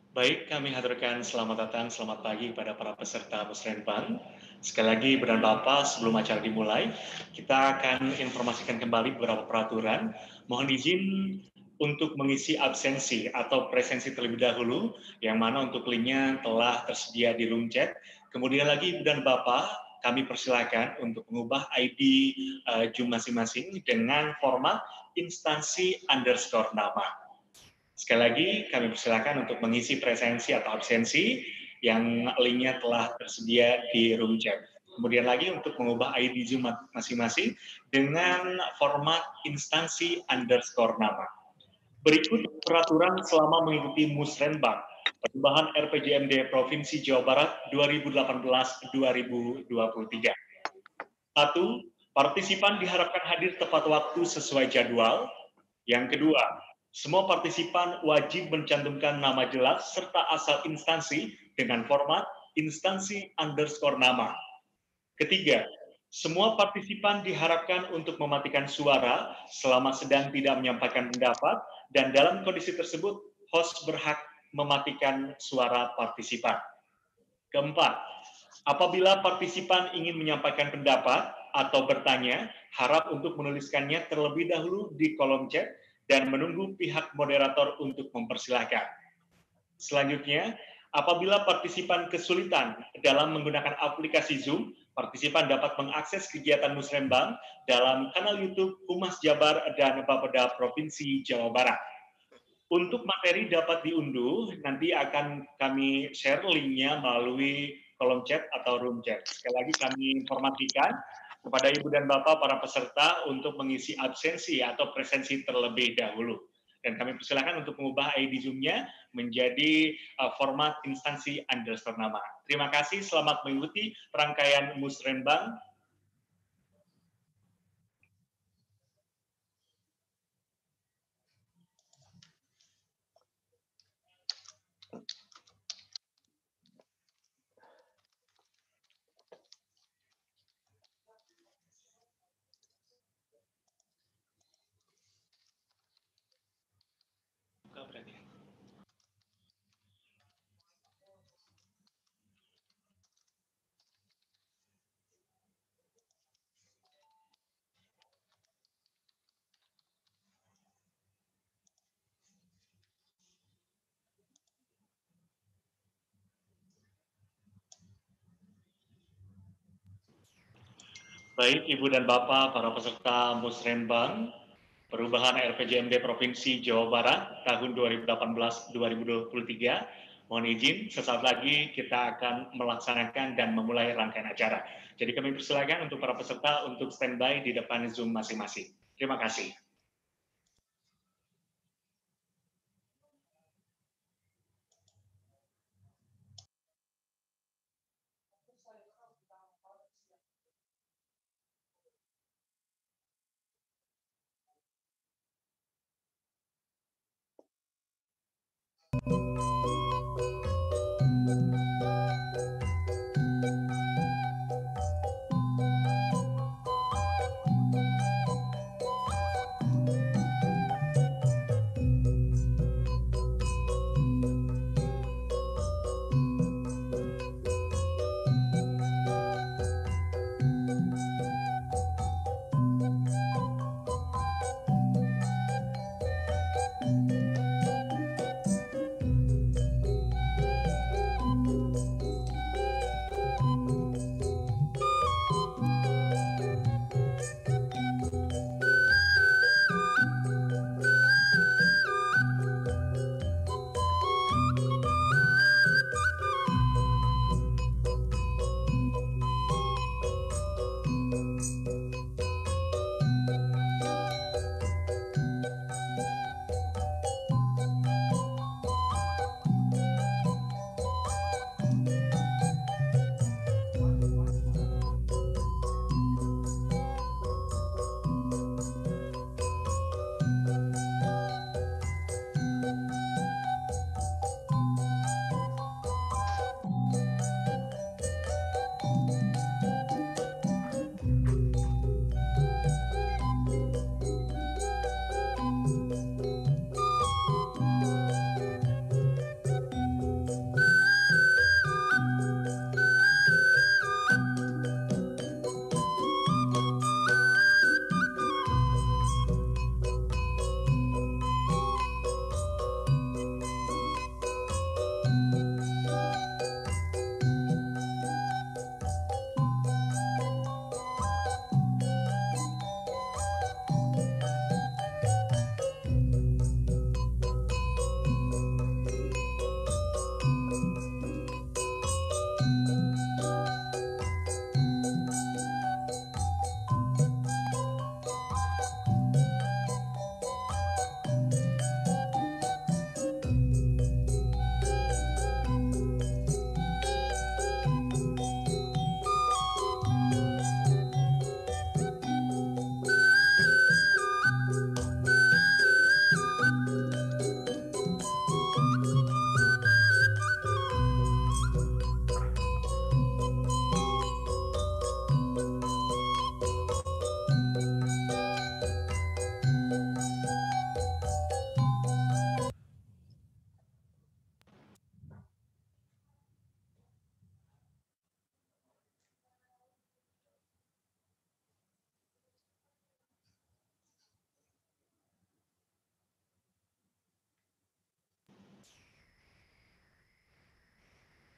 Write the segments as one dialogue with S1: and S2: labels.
S1: Baik, kami haturkan selamat datang, selamat pagi kepada para peserta Musrenbang. Sekali lagi, Ibu dan Bapak, sebelum acara dimulai, kita akan informasikan kembali beberapa peraturan. Mohon izin untuk mengisi absensi atau presensi terlebih dahulu, yang mana untuk linknya telah tersedia di room chat. Kemudian lagi, Ibu dan Bapak, kami persilakan untuk mengubah ID Zoom masing-masing dengan format instansi underscore nama. Sekali lagi, kami persilakan untuk mengisi presensi atau absensi yang linknya telah tersedia di room chat. Kemudian lagi untuk mengubah ID Zoom masing-masing dengan format instansi underscore nama. Berikut peraturan selama mengikuti Musrenbang, perubahan RPJMD Provinsi Jawa Barat 2018-2023. 1. Partisipan diharapkan hadir tepat waktu sesuai jadwal. Yang kedua, semua partisipan wajib mencantumkan nama jelas serta asal instansi dengan format instansi underscore nama. Ketiga, semua partisipan diharapkan untuk mematikan suara selama sedang tidak menyampaikan pendapat dan dalam kondisi tersebut host berhak mematikan suara partisipan. Keempat, apabila partisipan ingin menyampaikan pendapat atau bertanya, harap untuk menuliskannya terlebih dahulu di kolom chat dan menunggu pihak moderator untuk mempersilahkan. Selanjutnya, apabila partisipan kesulitan dalam menggunakan aplikasi Zoom, partisipan dapat mengakses kegiatan Musrenbang dalam kanal YouTube Humas Jabar dan Bapeda Provinsi Jawa Barat. Untuk materi dapat diunduh, nanti akan kami share linknya melalui kolom chat atau room chat. Sekali lagi kami informasikan kepada Ibu dan Bapak para peserta untuk mengisi absensi atau presensi terlebih dahulu. Dan kami persilakan untuk mengubah ID Zoom-nya menjadi format instansi underscore nama. Terima kasih, selamat mengikuti rangkaian Musrenbang. Baik, Ibu dan Bapak, para peserta Musrenbang, Perubahan RPJMD Provinsi Jawa Barat tahun 2018-2023. Mohon izin, sesaat lagi kita akan melaksanakan dan memulai rangkaian acara. Jadi kami persilakan untuk para peserta untuk standby di depan Zoom masing-masing. Terima kasih.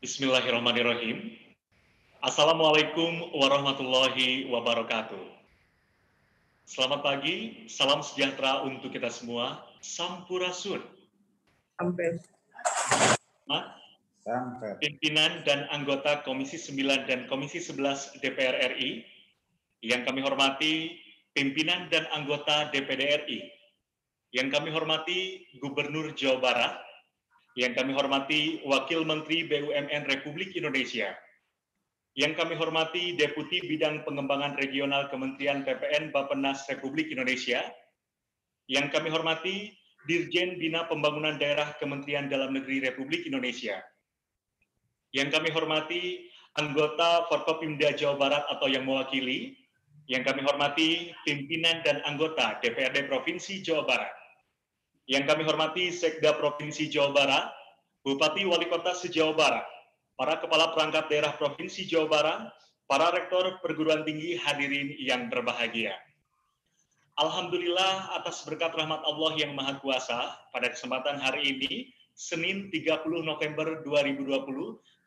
S1: Bismillahirrahmanirrahim. Assalamualaikum warahmatullahi wabarakatuh. Selamat pagi, salam sejahtera untuk kita semua. Sampurasun.
S2: Sampai.
S1: Pimpinan dan anggota Komisi 9 dan Komisi 11 DPR RI, yang kami hormati pimpinan dan anggota DPD RI, yang kami hormati Gubernur Jawa Barat, yang kami hormati Wakil Menteri BUMN Republik Indonesia, yang kami hormati Deputi Bidang Pengembangan Regional Kementerian PPN Bappenas Republik Indonesia, yang kami hormati Dirjen Bina Pembangunan Daerah Kementerian Dalam Negeri Republik Indonesia, yang kami hormati anggota Forkopimda Jawa Barat atau yang mewakili, yang kami hormati pimpinan dan anggota DPRD Provinsi Jawa Barat, yang kami hormati Sekda Provinsi Jawa Barat, Bupati Wali Kota se-Jawa Barat, para Kepala Perangkat Daerah Provinsi Jawa Barat, para Rektor Perguruan Tinggi, hadirin yang berbahagia. Alhamdulillah atas berkat rahmat Allah yang Maha Kuasa, pada kesempatan hari ini, Senin 30 November 2020,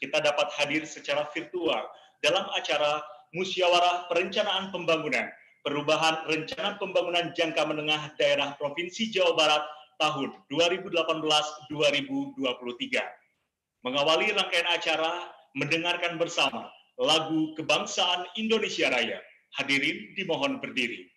S1: kita dapat hadir secara virtual dalam acara Musyawarah Perencanaan Pembangunan, Perubahan Rencana Pembangunan Jangka Menengah Daerah Provinsi Jawa Barat tahun 2018-2023. Mengawali rangkaian acara, mendengarkan bersama lagu Kebangsaan Indonesia Raya. Hadirin dimohon berdiri.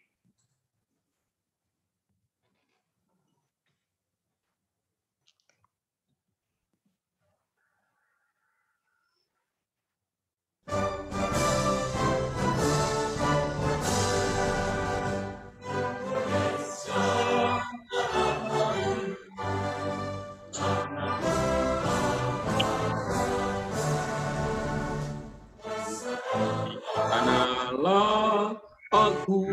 S2: Tanahlah aku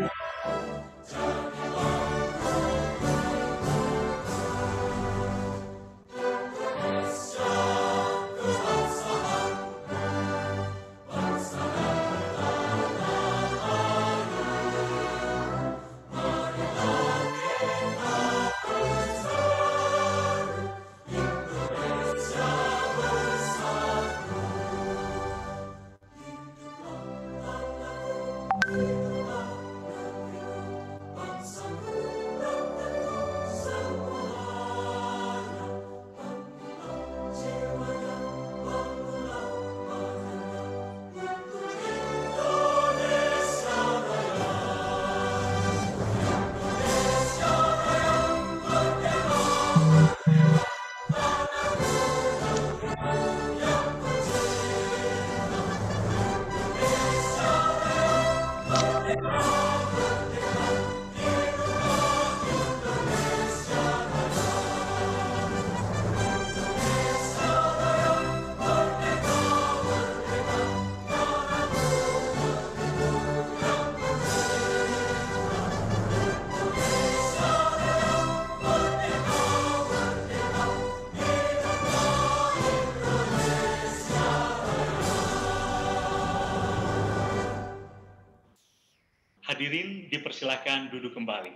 S1: Hadirin dipersilakan duduk kembali.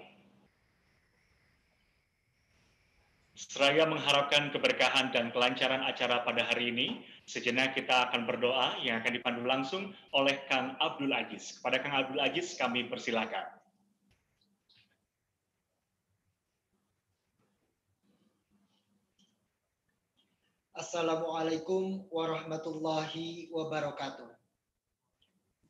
S1: Seraya mengharapkan keberkahan dan kelancaran acara pada hari ini, sejenak kita akan berdoa yang akan dipandu langsung oleh Kang Abdul Aziz. Kepada Kang Abdul Aziz kami persilakan.
S3: Assalamualaikum warahmatullahi wabarakatuh.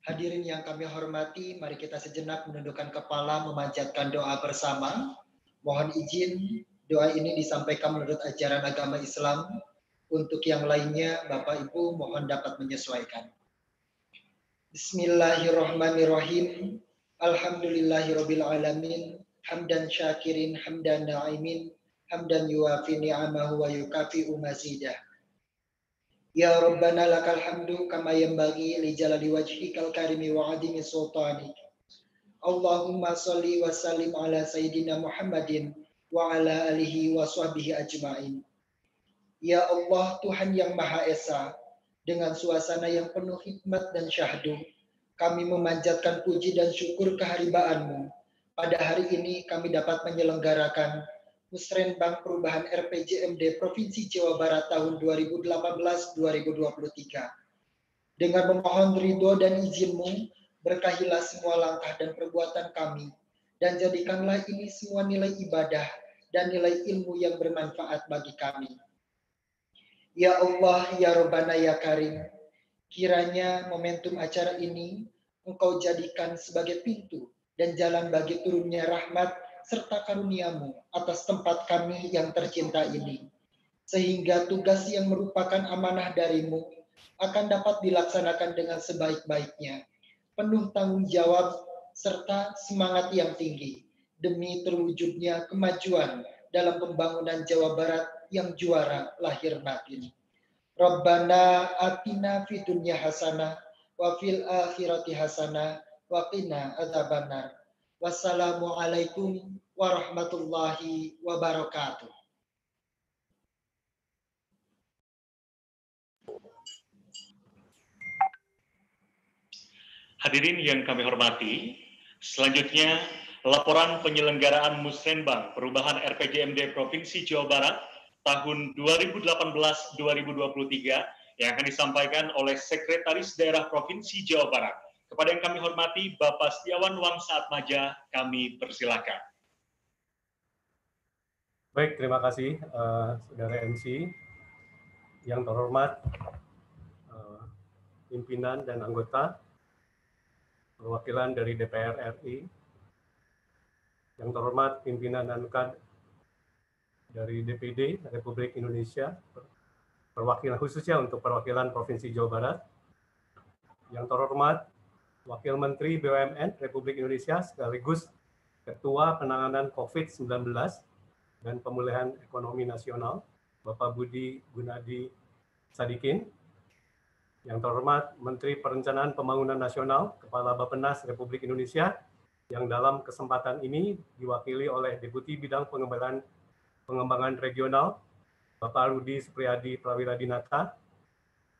S3: Hadirin yang kami hormati, mari kita sejenak menundukkan kepala memanjatkan doa bersama. Mohon izin doa ini disampaikan menurut ajaran agama Islam. Untuk yang lainnya, Bapak Ibu mohon dapat menyesuaikan. Bismillahirrahmanirrahim. Alhamdulillahirabbil alamin. Hamdan syakirin, hamdan na'imin, hamdan yuwafi ni'amahu wa yukafi'u mazidah. Ya Rabbana lakal hamdu kama yanbaghi li jalali wajhikal karimi wa adimi sultanik. Allahumma sholli wa sallim ala sayyidina Muhammadin wa ala alihi wa sahbihi ajma'in. Ya Allah, Tuhan yang Maha Esa, dengan suasana yang penuh hikmat dan syahdu, kami memanjatkan puji dan syukur keharibaanmu. Pada hari ini kami dapat menyelenggarakan Musrenbang Perubahan RPJMD Provinsi Jawa Barat tahun 2018-2023. Dengan memohon ridho dan izin-Mu, berkahilah semua langkah dan perbuatan kami, dan jadikanlah ini semua nilai ibadah dan nilai ilmu yang bermanfaat bagi kami. Ya Allah, Ya Rabbana, Ya Karim, kiranya momentum acara ini Engkau jadikan sebagai pintu dan jalan bagi turunnya rahmat serta karunia-Mu atas tempat kami yang tercinta ini, sehingga tugas yang merupakan amanah dari-Mu akan dapat dilaksanakan dengan sebaik-baiknya, penuh tanggung jawab serta semangat yang tinggi, demi terwujudnya kemajuan dalam pembangunan Jawa Barat yang juara lahir batin. Rabbana atina fid dunya hasanah wa fil akhirati hasanah wa qina adzabannar. Wassalamualaikum warahmatullahi wabarakatuh.
S1: Hadirin yang kami hormati, selanjutnya laporan penyelenggaraan Musrenbang Perubahan RPJMD Provinsi Jawa Barat tahun 2018-2023 yang akan disampaikan oleh Sekretaris Daerah Provinsi Jawa Barat, Kepada yang kami hormati, Bapak Setiawan Wangsa Atmaja, kami persilakan.
S2: Baik, terima kasih Saudara MC. Yang terhormat pimpinan dan anggota perwakilan dari DPR RI, yang terhormat pimpinan dan dari DPD Republik Indonesia, perwakilan khususnya untuk perwakilan Provinsi Jawa Barat, yang terhormat Wakil Menteri BUMN Republik Indonesia sekaligus Ketua Penanganan COVID-19 dan Pemulihan Ekonomi Nasional, Bapak Budi Gunadi Sadikin, yang terhormat Menteri Perencanaan Pembangunan Nasional, Kepala Bappenas Republik Indonesia, yang dalam kesempatan ini diwakili oleh Deputi Bidang Pengembangan Regional, Bapak Rudi Supriyadi Prawiradinata,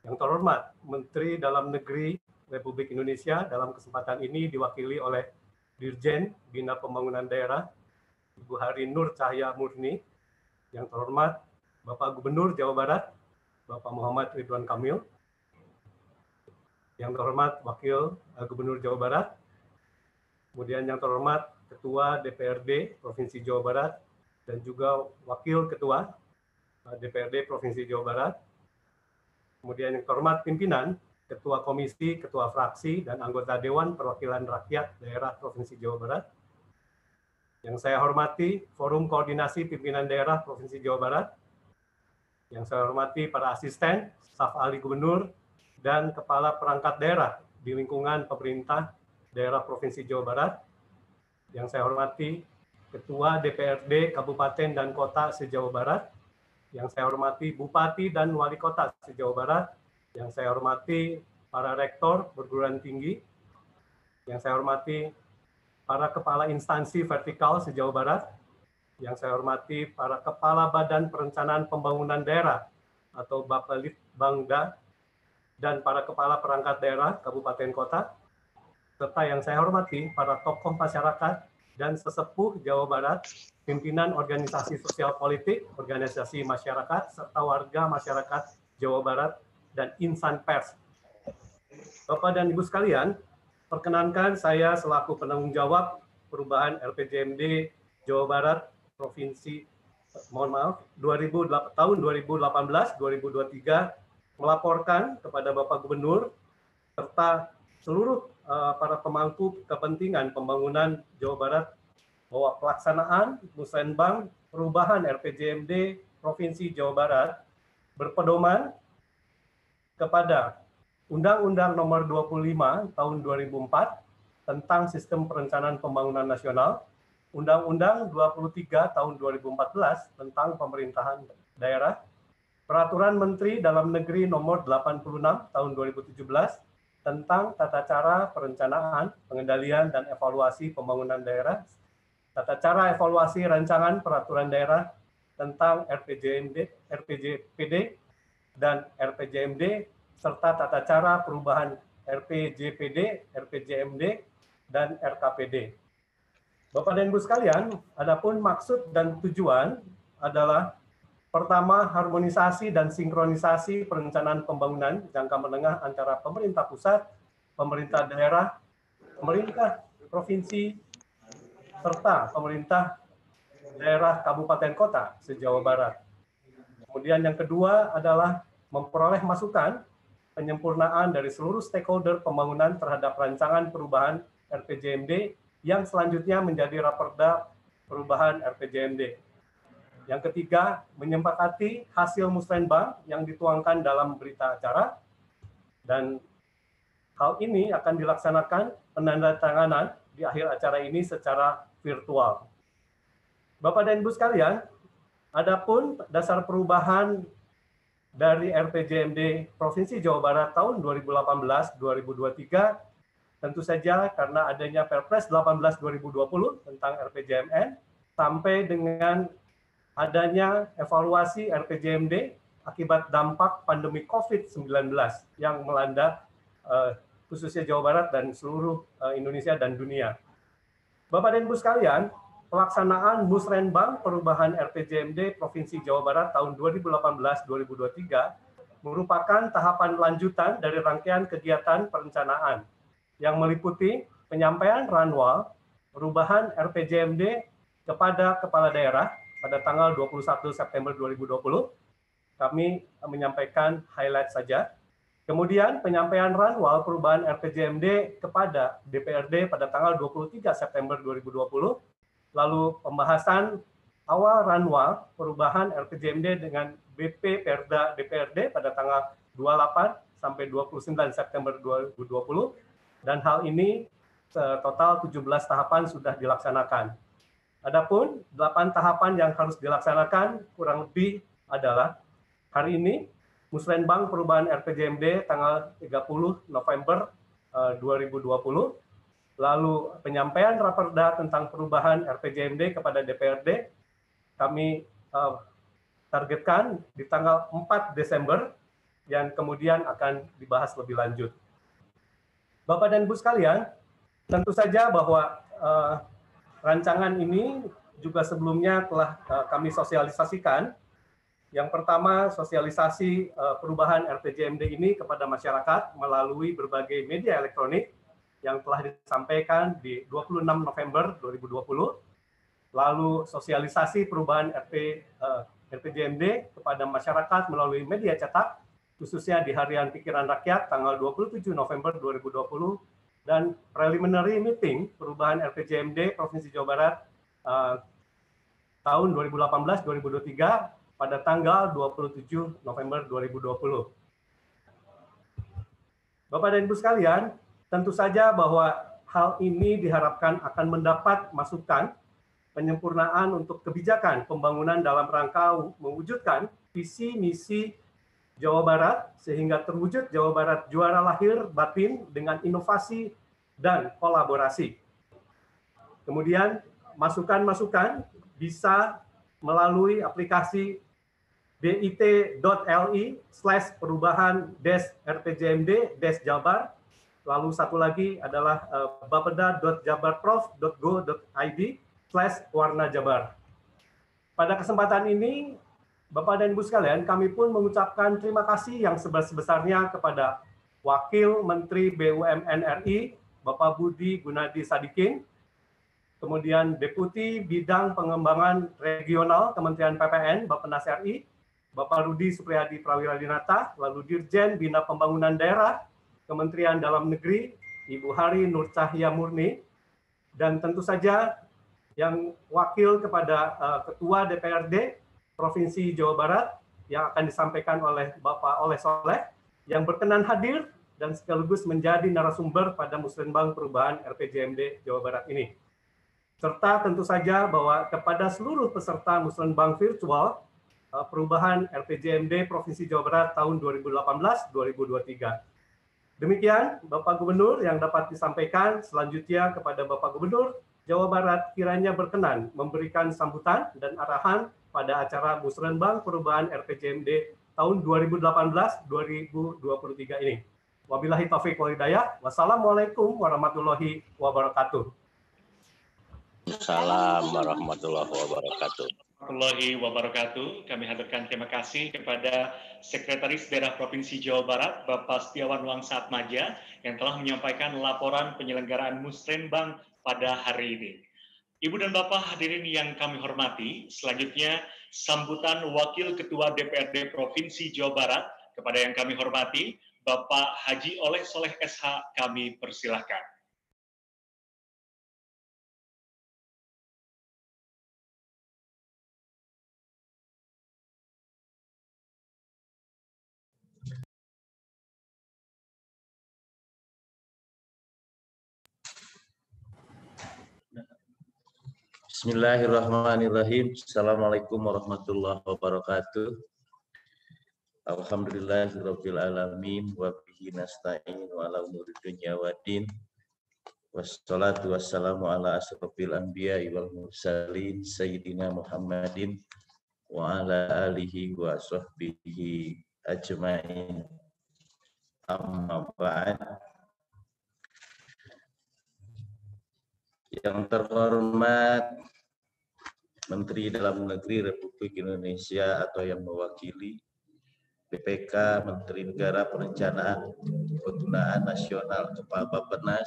S2: yang terhormat Menteri Dalam Negeri Republik Indonesia, dalam kesempatan ini diwakili oleh Dirjen Bina Pembangunan Daerah, Ibu Hari Nur Cahya Murni, yang terhormat Bapak Gubernur Jawa Barat, Bapak Muhammad Ridwan Kamil, yang terhormat Wakil Gubernur Jawa Barat, kemudian yang terhormat Ketua DPRD Provinsi Jawa Barat, dan juga Wakil Ketua DPRD Provinsi Jawa Barat, kemudian yang terhormat pimpinan, Ketua Komisi, Ketua Fraksi, dan anggota Dewan Perwakilan Rakyat Daerah Provinsi Jawa Barat, yang saya hormati Forum Koordinasi Pimpinan Daerah Provinsi Jawa Barat, yang saya hormati para asisten, staf ahli gubernur, dan kepala perangkat daerah di lingkungan pemerintah daerah Provinsi Jawa Barat, yang saya hormati Ketua DPRD Kabupaten dan Kota se-Jawa Barat, yang saya hormati Bupati dan Wali Kota se-Jawa Barat, yang saya hormati para rektor perguruan tinggi, yang saya hormati para kepala instansi vertikal se-Jawa Barat, yang saya hormati para kepala Badan Perencanaan Pembangunan Daerah atau Bapelitbangda, dan para kepala perangkat daerah kabupaten kota, serta yang saya hormati para tokoh masyarakat dan sesepuh Jawa Barat, pimpinan organisasi sosial politik, organisasi masyarakat, serta warga masyarakat Jawa Barat, dan insan pers. Bapak dan Ibu sekalian, perkenankan saya selaku penanggung jawab perubahan RPJMD Jawa Barat Provinsi tahun 2018-2023 melaporkan kepada Bapak Gubernur serta seluruh para pemangku kepentingan pembangunan Jawa Barat bahwa pelaksanaan Musrenbang perubahan RPJMD Provinsi Jawa Barat berpedoman kepada Undang-Undang Nomor 25 Tahun 2004 tentang Sistem Perencanaan Pembangunan Nasional, Undang-Undang 23 Tahun 2014 tentang Pemerintahan Daerah, Peraturan Menteri Dalam Negeri Nomor 86 Tahun 2017 tentang Tata Cara Perencanaan, Pengendalian, dan Evaluasi Pembangunan Daerah, Tata Cara Evaluasi Rancangan Peraturan Daerah tentang RPJPD, dan RPJMD, serta tata cara perubahan RPJPD, RPJMD, dan RKPD. Bapak dan Ibu sekalian, adapun maksud dan tujuan adalah pertama, harmonisasi dan sinkronisasi perencanaan pembangunan jangka menengah antara pemerintah pusat, pemerintah daerah, pemerintah provinsi, serta pemerintah daerah kabupaten kota se-Jawa Barat. Kemudian yang kedua adalah memperoleh masukan penyempurnaan dari seluruh stakeholder pembangunan terhadap rancangan perubahan RPJMD yang selanjutnya menjadi raperda perubahan RPJMD. Yang ketiga, menyepakati hasil musrenbang yang dituangkan dalam berita acara, dan hal ini akan dilaksanakan penandatanganan di akhir acara ini secara virtual. Bapak dan Ibu sekalian, adapun dasar perubahan dari RPJMD Provinsi Jawa Barat tahun 2018-2023, tentu saja karena adanya Perpres 18/2020 tentang RPJMN, sampai dengan adanya evaluasi RPJMD akibat dampak pandemi COVID-19 yang melanda khususnya Jawa Barat dan seluruh Indonesia dan dunia. Bapak dan Ibu sekalian, pelaksanaan Musrenbang perubahan RPJMD Provinsi Jawa Barat tahun 2018-2023 merupakan tahapan lanjutan dari rangkaian kegiatan perencanaan yang meliputi penyampaian ranwal perubahan RPJMD kepada kepala daerah pada tanggal 21 September 2020. Kami menyampaikan highlight saja. Kemudian penyampaian ranwal perubahan RPJMD kepada DPRD pada tanggal 23 September 2020. Lalu pembahasan awal ranwal perubahan RPJMD dengan BP Perda DPRD pada tanggal 28 sampai 29 September 2020. Dan hal ini total 17 tahapan sudah dilaksanakan. Adapun 8 tahapan yang harus dilaksanakan kurang lebih adalah hari ini Musrenbang perubahan RPJMD tanggal 30 November 2020, lalu penyampaian raperda tentang perubahan RPJMD kepada DPRD kami targetkan di tanggal 4 Desember yang kemudian akan dibahas lebih lanjut. Bapak dan Ibu sekalian, tentu saja bahwa rancangan ini juga sebelumnya telah kami sosialisasikan. Yang pertama, sosialisasi perubahan RPJMD ini kepada masyarakat melalui berbagai media elektronik yang telah disampaikan di 26 November 2020. Lalu sosialisasi perubahan RPJMD kepada masyarakat melalui media cetak, khususnya di Harian Pikiran Rakyat tanggal 27 November 2020, dan preliminary meeting perubahan RPJMD Provinsi Jawa Barat tahun 2018-2023 pada tanggal 27 November 2020. Bapak dan Ibu sekalian, tentu saja bahwa hal ini diharapkan akan mendapat masukan penyempurnaan untuk kebijakan pembangunan dalam rangka mewujudkan visi misi Jawa Barat sehingga terwujud Jawa Barat juara lahir batin dengan inovasi dan kolaborasi. Kemudian masukan-masukan bisa melalui aplikasi bit.ly/perubahan-rpjmd-jabar. Lalu satu lagi adalah bapeda.jabarprov.go.id/warna-jabar. Pada kesempatan ini, Bapak dan Ibu sekalian, kami pun mengucapkan terima kasih yang sebesar-besarnya kepada Wakil Menteri BUMN RI, Bapak Budi Gunadi Sadikin, kemudian Deputi Bidang Pengembangan Regional Kementerian PPN, Bappenas RI, Bapak Rudi Supriyadi Prawiradinata, lalu Dirjen Bina Pembangunan Daerah, Kementerian Dalam Negeri, Ibu Hari Nur Cahya Murni, dan tentu saja yang wakil kepada Ketua DPRD Provinsi Jawa Barat yang akan disampaikan oleh Bapak Oleh Soleh, yang berkenan hadir dan sekaligus menjadi narasumber pada Musrenbang perubahan RPJMD Jawa Barat ini. Serta tentu saja bahwa kepada seluruh peserta Musrenbang virtual perubahan RPJMD Provinsi Jawa Barat tahun 2018-2023. Demikian Bapak Gubernur yang dapat disampaikan. Selanjutnya kepada Bapak Gubernur Jawa Barat kiranya berkenan memberikan sambutan dan arahan pada acara Musrenbang perubahan RPJMD tahun 2018-2023 ini. Wabillahi taufiq wal hidayah. Wassalamualaikum warahmatullahi wabarakatuh.
S4: Assalamualaikum warahmatullahi wabarakatuh.
S1: Warahmatullahi wabarakatuh. Kami haturkan terima kasih kepada Sekretaris Daerah Provinsi Jawa Barat, Bapak Setiawan Wangsa Atmaja, yang telah menyampaikan laporan penyelenggaraan Musrenbang pada hari ini. Ibu dan Bapak hadirin yang kami hormati, selanjutnya sambutan Wakil Ketua DPRD Provinsi Jawa Barat kepada yang kami hormati, Bapak Haji Oleh Soleh SH, kami persilahkan.
S4: Bismillahirrahmanirrahim. Assalamualaikum warahmatullahi wabarakatuh. Alhamdulillahirabbil alamin wa bihi nasta'in wa ala umuri dunya waddin. Wassalatu wassalamu ala asrofil anbiya'i wal mursalin sayyidina Muhammadin wa ala alihi wa sahbihi ajmain. Amma ba'd. Yang terhormat Menteri Dalam Negeri Republik Indonesia atau yang mewakili BPK, Menteri Negara Perencanaan Penggunaan Nasional Kepala Bappenas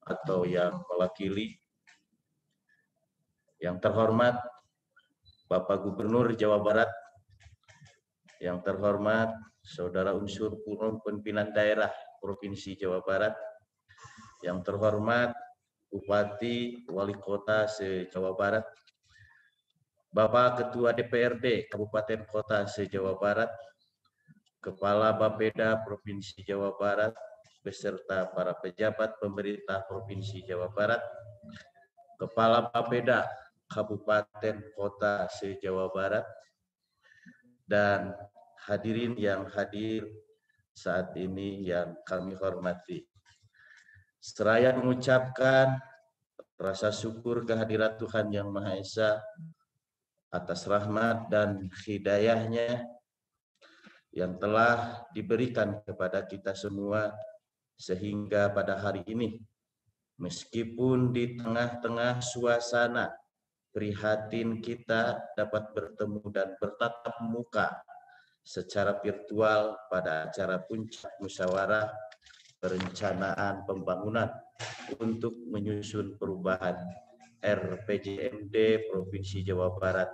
S4: atau yang mewakili, yang terhormat Bapak Gubernur Jawa Barat, yang terhormat Saudara Unsur Pimpinan Daerah Provinsi Jawa Barat, yang terhormat Bupati, Wali Kota se-Jawa Barat, Bapak Ketua DPRD Kabupaten Kota se-Jawa Barat, Kepala Bapeda Provinsi Jawa Barat, beserta para pejabat pemerintah Provinsi Jawa Barat, Kepala Bapeda Kabupaten Kota se-Jawa Barat, dan hadirin yang hadir saat ini yang kami hormati. Seraya mengucapkan rasa syukur kehadirat Tuhan Yang Maha Esa atas rahmat dan hidayahnya yang telah diberikan kepada kita semua, sehingga pada hari ini, meskipun di tengah-tengah suasana prihatin, kita dapat bertemu dan bertatap muka secara virtual pada acara puncak musyawarah perencanaan pembangunan untuk menyusun perubahan RPJMD Provinsi Jawa Barat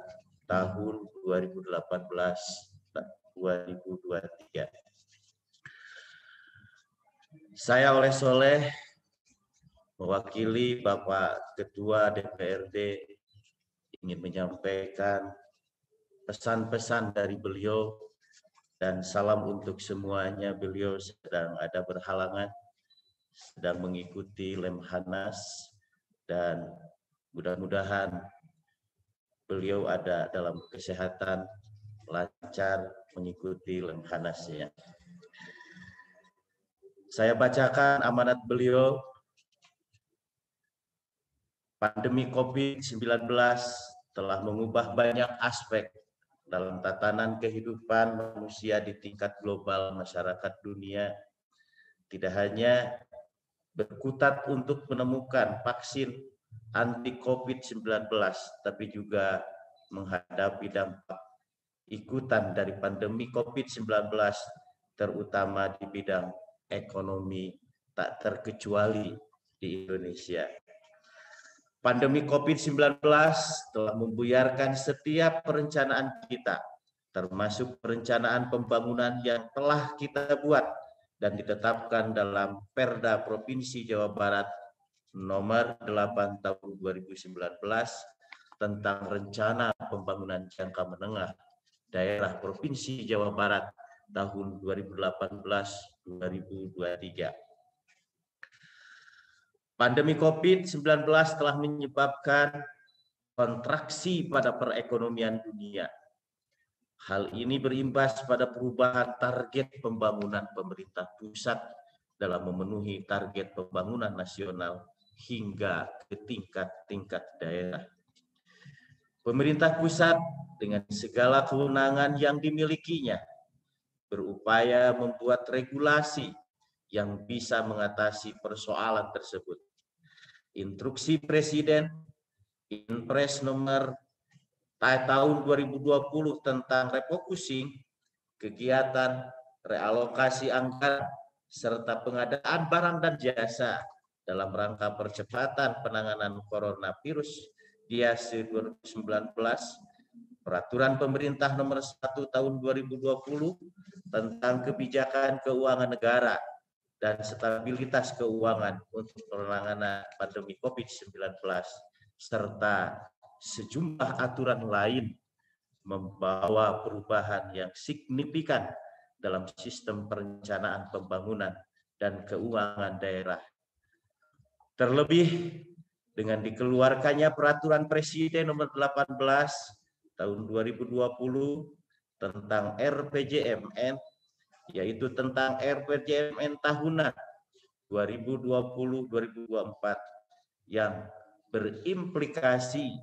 S4: tahun 2018-2023. Saya Oleh Soleh mewakili Bapak Ketua DPRD ingin menyampaikan pesan-pesan dari beliau dan salam untuk semuanya. Beliau sedang ada berhalangan, sedang mengikuti Lemhanas, dan mudah-mudahan beliau ada dalam kesehatan, lancar mengikuti Lemhanasnya. Saya bacakan amanat beliau. Pandemi COVID-19 telah mengubah banyak aspek dalam tatanan kehidupan manusia di tingkat global masyarakat dunia. Tidak hanya berkutat untuk menemukan vaksin anti COVID-19, tapi juga menghadapi dampak ikutan dari pandemi COVID-19, terutama di bidang ekonomi, tak terkecuali di Indonesia. Pandemi COVID-19 telah membuyarkan setiap perencanaan kita, termasuk perencanaan pembangunan yang telah kita buat dan ditetapkan dalam Perda Provinsi Jawa Barat nomor 8 tahun 2019 tentang rencana pembangunan jangka menengah daerah Provinsi Jawa Barat tahun 2018-2023. Pandemi COVID-19 telah menyebabkan kontraksi pada perekonomian dunia. Hal ini berimbas pada perubahan target pembangunan pemerintah pusat dalam memenuhi target pembangunan nasional hingga ke tingkat-tingkat daerah. Pemerintah pusat dengan segala kewenangan yang dimilikinya berupaya membuat regulasi yang bisa mengatasi persoalan tersebut. Instruksi Presiden Inpres nomor tahun 2020 tentang refocusing kegiatan realokasi anggaran serta pengadaan barang dan jasa dalam rangka percepatan penanganan coronavirus (DIASE 2019), Peraturan Pemerintah nomor 1 tahun 2020 tentang kebijakan keuangan negara dan stabilitas keuangan untuk penanganan pandemi COVID-19, serta sejumlah aturan lain membawa perubahan yang signifikan dalam sistem perencanaan pembangunan dan keuangan daerah. Terlebih dengan dikeluarkannya Peraturan Presiden nomor 18 tahun 2020 tentang RPJMN, yaitu tentang RPJMN tahunan 2020-2024 yang berimplikasi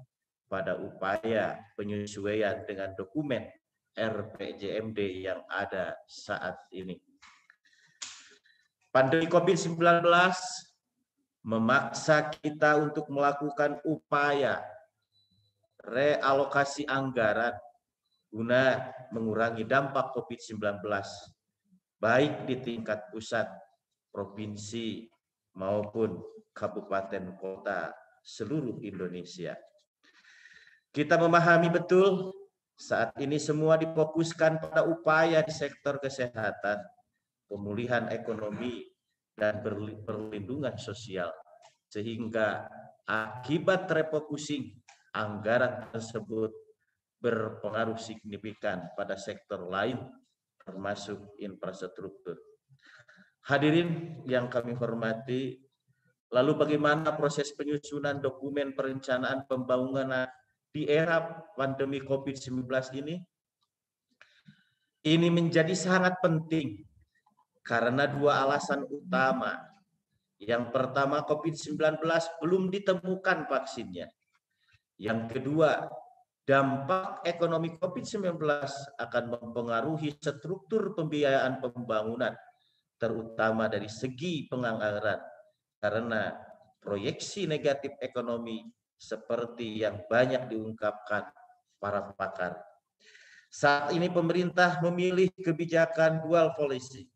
S4: pada upaya penyesuaian dengan dokumen RPJMD yang ada saat ini. Pandemi COVID-19 memaksa kita untuk melakukan upaya realokasi anggaran guna mengurangi dampak COVID-19, baik di tingkat pusat provinsi maupun kabupaten kota seluruh Indonesia. Kita memahami betul saat ini semua difokuskan pada upaya di sektor kesehatan, pemulihan ekonomi, dan perlindungan sosial. Sehingga akibat refocusing anggaran tersebut berpengaruh signifikan pada sektor lain termasuk infrastruktur. Hadirin yang kami hormati, lalu bagaimana proses penyusunan dokumen perencanaan pembangunan di era pandemi COVID-19 ini? Ini menjadi sangat penting karena dua alasan utama. Yang pertama, COVID-19 belum ditemukan vaksinnya. Yang kedua, dampak ekonomi COVID-19 akan mempengaruhi struktur pembiayaan pembangunan, terutama dari segi penganggaran, karena proyeksi negatif ekonomi seperti yang banyak diungkapkan para pakar. Saat ini pemerintah memilih kebijakan dual policy,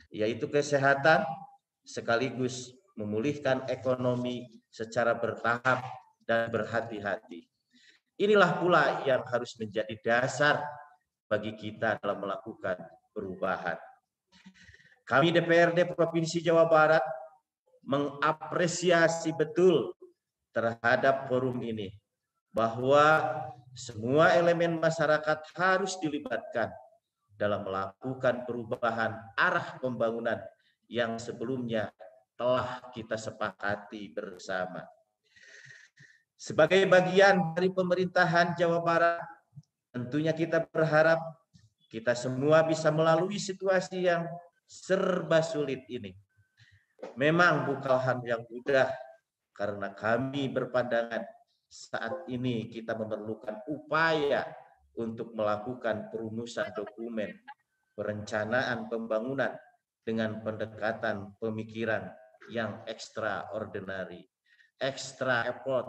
S4: yaitu kesehatan sekaligus memulihkan ekonomi secara bertahap dan berhati-hati. Inilah pula yang harus menjadi dasar bagi kita dalam melakukan perubahan. Kami DPRD Provinsi Jawa Barat mengapresiasi betul terhadap forum ini, bahwa semua elemen masyarakat harus dilibatkan dalam melakukan perubahan arah pembangunan yang sebelumnya telah kita sepakati bersama. Sebagai bagian dari pemerintahan Jawa Barat, tentunya kita berharap kita semua bisa melalui situasi yang serba sulit ini. Memang bukan hal yang mudah, karena kami berpandangan saat ini kita memerlukan upaya untuk melakukan perumusan dokumen perencanaan pembangunan dengan pendekatan pemikiran yang extraordinary, extra effort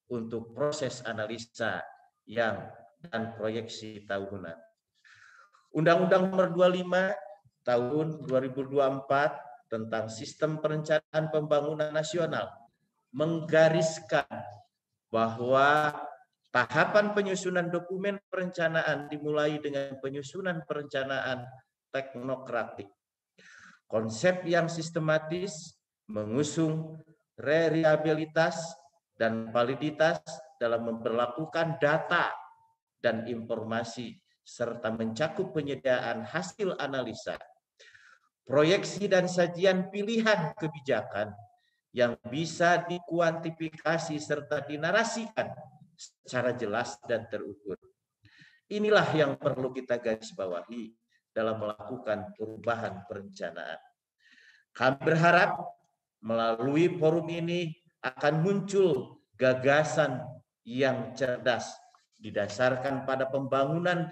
S4: untuk proses analisa dan proyeksi tahunan. Undang-Undang Nomor 25 Tahun 2024 tentang Sistem Perencanaan Pembangunan Nasional menggariskan bahwa tahapan penyusunan dokumen perencanaan dimulai dengan penyusunan perencanaan teknokratik. Konsep yang sistematis mengusung reliabilitas dan validitas dalam memperlakukan data dan informasi serta mencakup penyediaan hasil analisa, proyeksi dan sajian pilihan kebijakan yang bisa dikuantifikasi serta dinarasikan secara jelas dan terukur. Inilah yang perlu kita garis bawahi dalam melakukan perubahan perencanaan. Kami berharap melalui forum ini akan muncul gagasan yang cerdas didasarkan pada pembangunan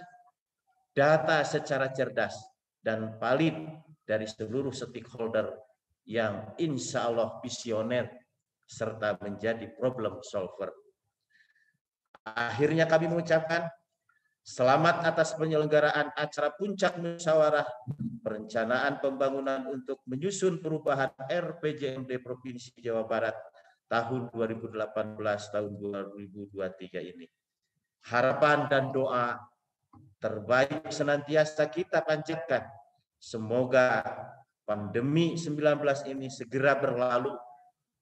S4: data secara cerdas dan valid dari seluruh stakeholder yang insya Allah visioner serta menjadi problem solver. Akhirnya kami mengucapkan selamat atas penyelenggaraan acara puncak musyawarah perencanaan pembangunan untuk menyusun perubahan RPJMD Provinsi Jawa Barat tahun 2018 tahun 2023 ini. Harapan dan doa terbaik senantiasa kita panjatkan. Semoga pandemi 19 ini segera berlalu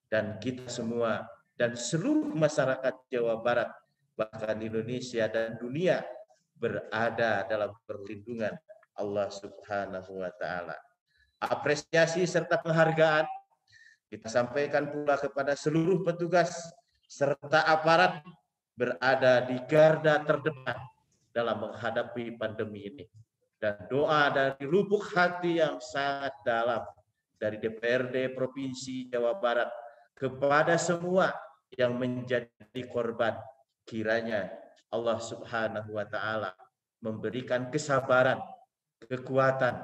S4: dan kita semua dan seluruh masyarakat Jawa Barat, bahkan Indonesia dan dunia berada dalam perlindungan Allah Subhanahu wa taala. Apresiasi serta penghargaan kita sampaikan pula kepada seluruh petugas serta aparat berada di garda terdepan dalam menghadapi pandemi ini. Dan doa dari lubuk hati yang sangat dalam dari DPRD Provinsi Jawa Barat kepada semua yang menjadi korban, kiranya Allah Subhanahu wa taala memberikan kesabaran, kekuatan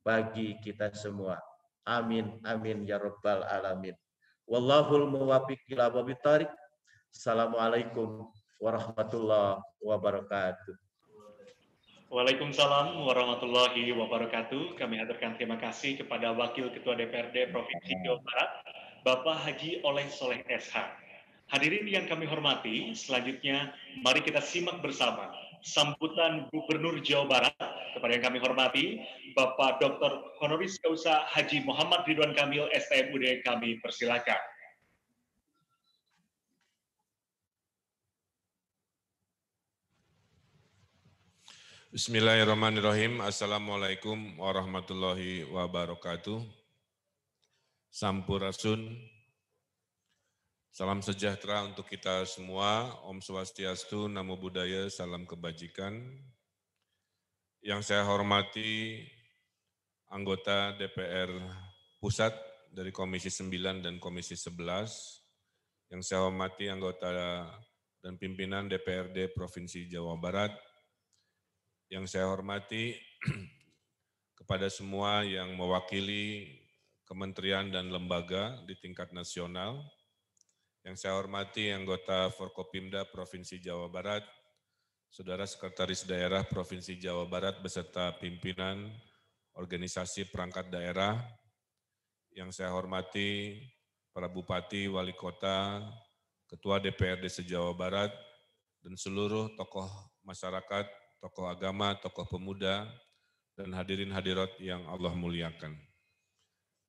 S4: bagi kita semua. Amin amin ya rabbal alamin. Wallahul muwaffiq ila aqwamit thoriq. Assalamualaikum warahmatullahi wabarakatuh.
S1: Waalaikumsalam warahmatullahi wabarakatuh. Kami haturkan terima kasih kepada Wakil Ketua DPRD Provinsi Jawa Barat, Bapak Haji Oleh Soleh SH. Hadirin yang kami hormati, selanjutnya mari kita simak bersama sambutan Gubernur Jawa Barat kepada yang kami hormati, Bapak Dr. Honoris Causa Haji Muhammad Ridwan Kamil STMUD, kami persilakan.
S5: Bismillahirrahmanirrahim. Assalamualaikum warahmatullahi wabarakatuh. Sampurasun. Salam sejahtera untuk kita semua. Om Swastiastu, Namo Buddhaya, salam kebajikan. Yang saya hormati anggota DPR Pusat dari Komisi 9 dan Komisi 11. Yang saya hormati anggota dan pimpinan DPRD Provinsi Jawa Barat. Yang saya hormati kepada semua yang mewakili kementerian dan lembaga di tingkat nasional. Yang saya hormati anggota Forkopimda Provinsi Jawa Barat, Saudara Sekretaris Daerah Provinsi Jawa Barat beserta pimpinan organisasi perangkat daerah. Yang saya hormati para bupati, wali kota, ketua DPRD se-Jawa Barat, dan seluruh tokoh masyarakat, tokoh agama, tokoh pemuda, dan hadirin hadirat yang Allah muliakan.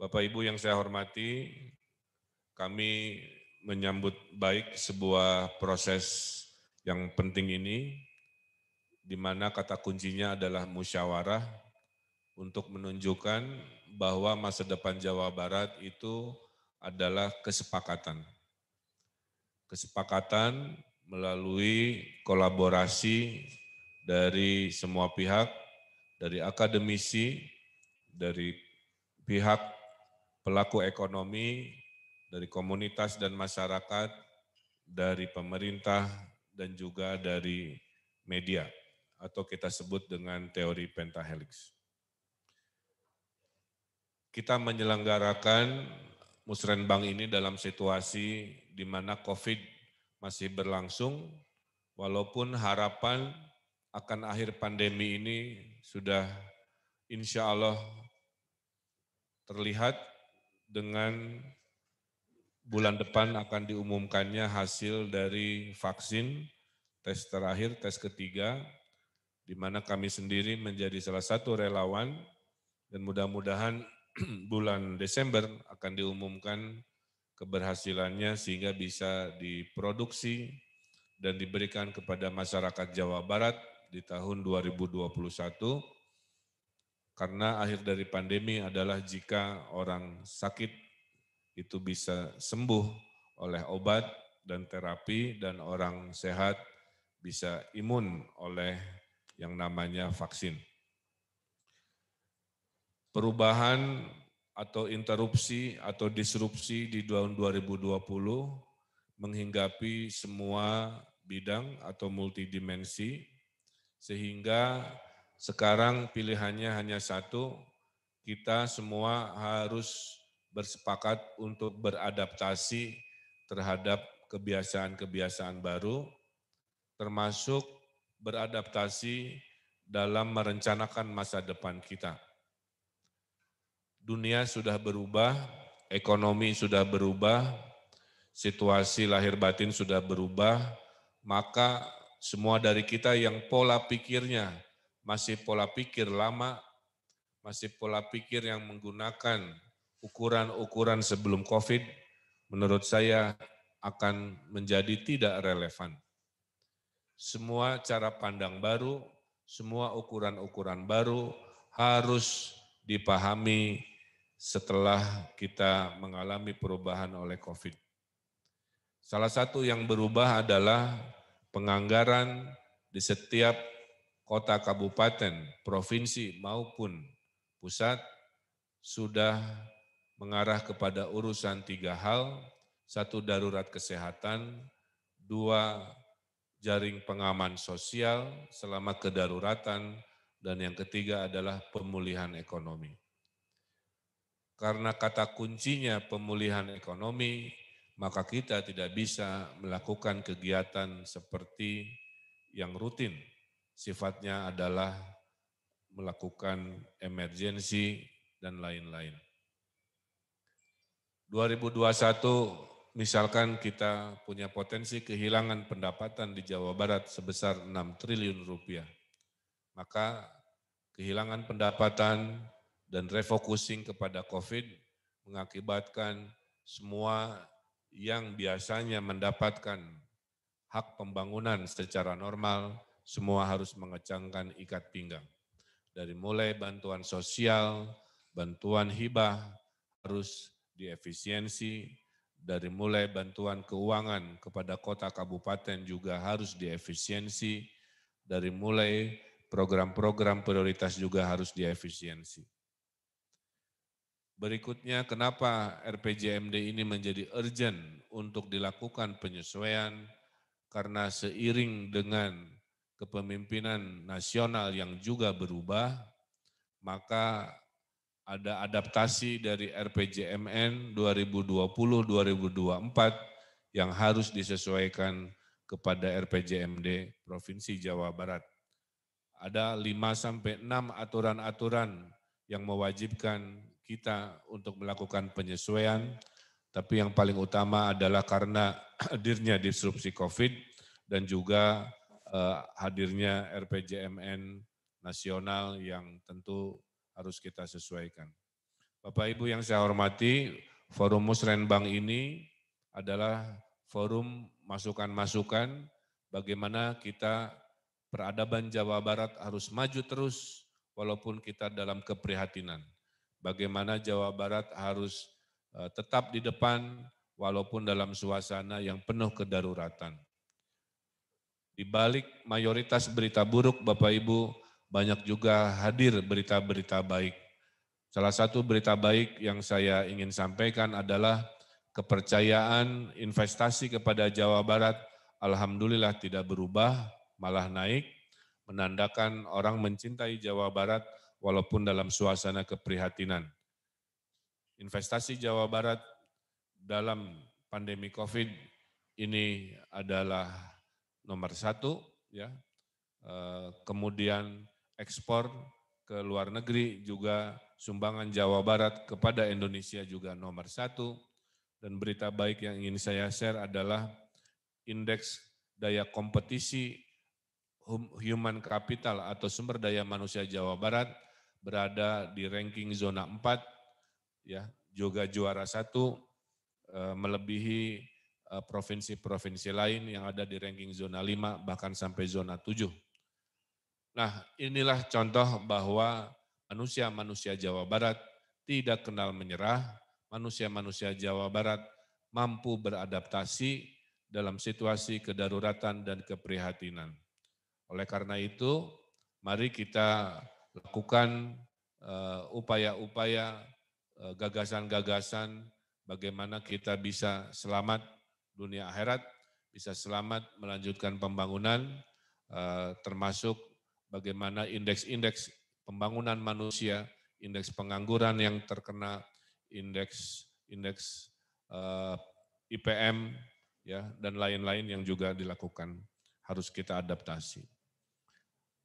S5: Bapak Ibu yang saya hormati, kami menyambut baik sebuah proses yang penting ini, di mana kata kuncinya adalah musyawarah untuk menunjukkan bahwa masa depan Jawa Barat itu adalah kesepakatan. Kesepakatan melalui kolaborasi dari semua pihak, dari akademisi, dari pihak pelaku ekonomi, dari komunitas dan masyarakat, dari pemerintah, dan juga dari media, atau kita sebut dengan teori pentahelix. Kita menyelenggarakan Musrenbang ini dalam situasi di mana COVID masih berlangsung, walaupun harapan akan akhir pandemi ini sudah insya Allah terlihat dengan bulan depan akan diumumkannya hasil dari vaksin, tes terakhir, tes ketiga, di mana kami sendiri menjadi salah satu relawan, dan mudah-mudahan bulan Desember akan diumumkan keberhasilannya sehingga bisa diproduksi dan diberikan kepada masyarakat Jawa Barat di tahun 2021, karena akhir dari pandemi adalah jika orang sakit itu bisa sembuh oleh obat dan terapi, dan orang sehat bisa imun oleh yang namanya vaksin. Perubahan atau interupsi atau disrupsi di tahun 2020 menghinggapi semua bidang atau multidimensi, sehingga sekarang pilihannya hanya satu, kita semua harus bersepakat untuk beradaptasi terhadap kebiasaan-kebiasaan baru, termasuk beradaptasi dalam merencanakan masa depan kita. Dunia sudah berubah, ekonomi sudah berubah, situasi lahir batin sudah berubah, maka semua dari kita yang pola pikirnya masih pola pikir lama, masih pola pikir yang menggunakan ukuran-ukuran sebelum COVID, menurut saya akan menjadi tidak relevan. Semua cara pandang baru, semua ukuran-ukuran baru harus dipahami setelah kita mengalami perubahan oleh COVID. Salah satu yang berubah adalah penganggaran di setiap kota, kabupaten, provinsi maupun pusat sudah mengarah kepada urusan 3 hal, 1 darurat kesehatan, 2 jaring pengaman sosial selama kedaruratan, dan yang ketiga adalah pemulihan ekonomi. Karena kata kuncinya pemulihan ekonomi, maka kita tidak bisa melakukan kegiatan seperti yang rutin, sifatnya adalah melakukan emergensi dan lain-lain. 2021 misalkan kita punya potensi kehilangan pendapatan di Jawa Barat sebesar 6 triliun rupiah. Maka kehilangan pendapatan dan refocusing kepada COVID mengakibatkan semua yang biasanya mendapatkan hak pembangunan secara normal, semua harus mengecangkan ikat pinggang. Dari mulai bantuan sosial, bantuan hibah harus diefisiensi, dari mulai bantuan keuangan kepada kota kabupaten juga harus diefisiensi, dari mulai program-program prioritas juga harus diefisiensi. Berikutnya, kenapa RPJMD ini menjadi urgent untuk dilakukan penyesuaian? Karena seiring dengan kepemimpinan nasional yang juga berubah, maka ada adaptasi dari RPJMN 2020-2024 yang harus disesuaikan kepada RPJMD Provinsi Jawa Barat. Ada 5-6 aturan-aturan yang mewajibkan kita untuk melakukan penyesuaian, tapi yang paling utama adalah karena hadirnya disrupsi COVID dan juga hadirnya RPJMN nasional yang tentu harus kita sesuaikan. Bapak Ibu yang saya hormati, Forum Musrenbang ini adalah forum masukan-masukan bagaimana kita peradaban Jawa Barat harus maju terus walaupun kita dalam keprihatinan. Bagaimana Jawa Barat harus tetap di depan walaupun dalam suasana yang penuh kedaruratan. Di balik mayoritas berita buruk, Bapak Ibu, banyak juga hadir berita-berita baik. Salah satu berita baik yang saya ingin sampaikan adalah kepercayaan investasi kepada Jawa Barat, alhamdulillah tidak berubah, malah naik, menandakan orang mencintai Jawa Barat walaupun dalam suasana keprihatinan. Investasi Jawa Barat dalam pandemi COVID ini adalah nomor 1, ya. Kemudian ekspor ke luar negeri juga sumbangan Jawa Barat kepada Indonesia juga nomor 1. Dan berita baik yang ingin saya share adalah indeks daya kompetisi human capital atau sumber daya manusia Jawa Barat berada di ranking zona 4, ya, juga juara 1, melebihi provinsi-provinsi lain yang ada di ranking zona 5 bahkan sampai zona 7. Nah, inilah contoh bahwa manusia-manusia Jawa Barat tidak kenal menyerah, manusia-manusia Jawa Barat mampu beradaptasi dalam situasi kedaruratan dan keprihatinan. Oleh karena itu, mari kita lakukan upaya-upaya, gagasan-gagasan bagaimana kita bisa selamat dunia akhirat, bisa selamat melanjutkan pembangunan, termasuk bagaimana indeks-indeks pembangunan manusia, indeks pengangguran yang terkena indeks IPM, ya, dan lain-lain yang juga dilakukan, harus kita adaptasi.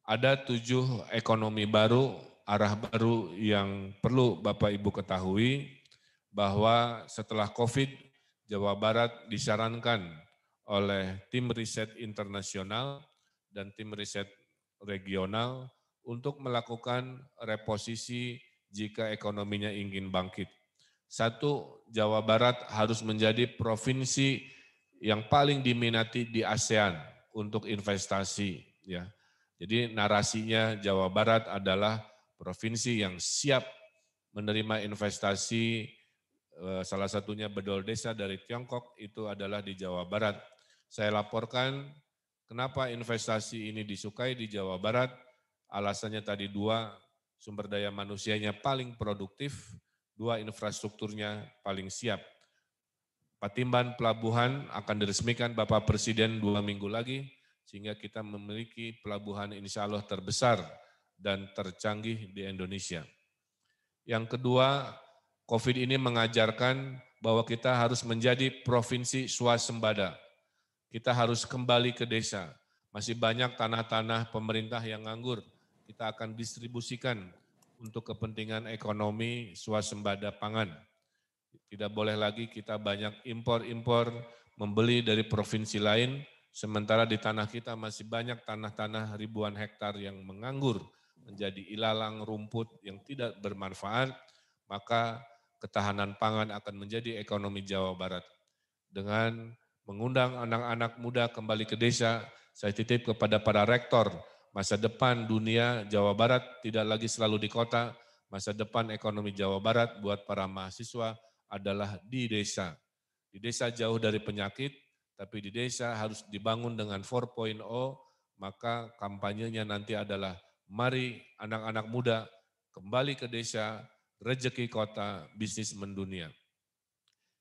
S5: Ada 7 ekonomi baru, arah baru yang perlu Bapak Ibu ketahui, bahwa setelah COVID, Jawa Barat disarankan oleh tim riset internasional dan tim riset regional untuk melakukan reposisi jika ekonominya ingin bangkit. 1, Jawa Barat harus menjadi provinsi yang paling diminati di ASEAN untuk investasi, ya. Jadi narasinya Jawa Barat adalah provinsi yang siap menerima investasi, salah satunya bedol desa dari Tiongkok itu adalah di Jawa Barat. Saya laporkan kenapa investasi ini disukai di Jawa Barat, alasannya tadi 2, sumber daya manusianya paling produktif, 2, infrastrukturnya paling siap. Patimban Pelabuhan akan diresmikan Bapak Presiden 2 minggu lagi, sehingga kita memiliki pelabuhan insya Allah terbesar dan tercanggih di Indonesia. Yang kedua, COVID ini mengajarkan bahwa kita harus menjadi provinsi swasembada. Kita harus kembali ke desa. Masih banyak tanah-tanah pemerintah yang nganggur. Kita akan distribusikan untuk kepentingan ekonomi swasembada pangan. Tidak boleh lagi kita banyak impor-impor, membeli dari provinsi lain, sementara di tanah kita masih banyak tanah-tanah ribuan hektar yang menganggur, menjadi ilalang rumput yang tidak bermanfaat, maka ketahanan pangan akan menjadi ekonomi Jawa Barat. Dengan mengundang anak-anak muda kembali ke desa, saya titip kepada para rektor, masa depan dunia Jawa Barat tidak lagi selalu di kota, masa depan ekonomi Jawa Barat buat para mahasiswa adalah di desa. Di desa jauh dari penyakit, tapi di desa harus dibangun dengan 4.0, maka kampanyenya nanti adalah mari anak-anak muda kembali ke desa, rezeki kota, bisnis mendunia.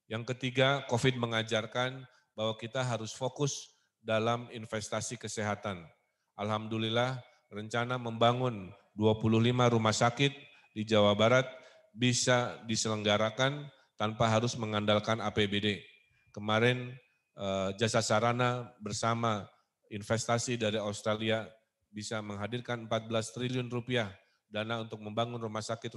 S5: Yang ketiga, COVID mengajarkan bahwa kita harus fokus dalam investasi kesehatan. Alhamdulillah, rencana membangun 25 rumah sakit di Jawa Barat bisa diselenggarakan tanpa harus mengandalkan APBD. Kemarin Jasa Sarana bersama investasi dari Australia bisa menghadirkan 14 triliun rupiah dana untuk membangun rumah sakit,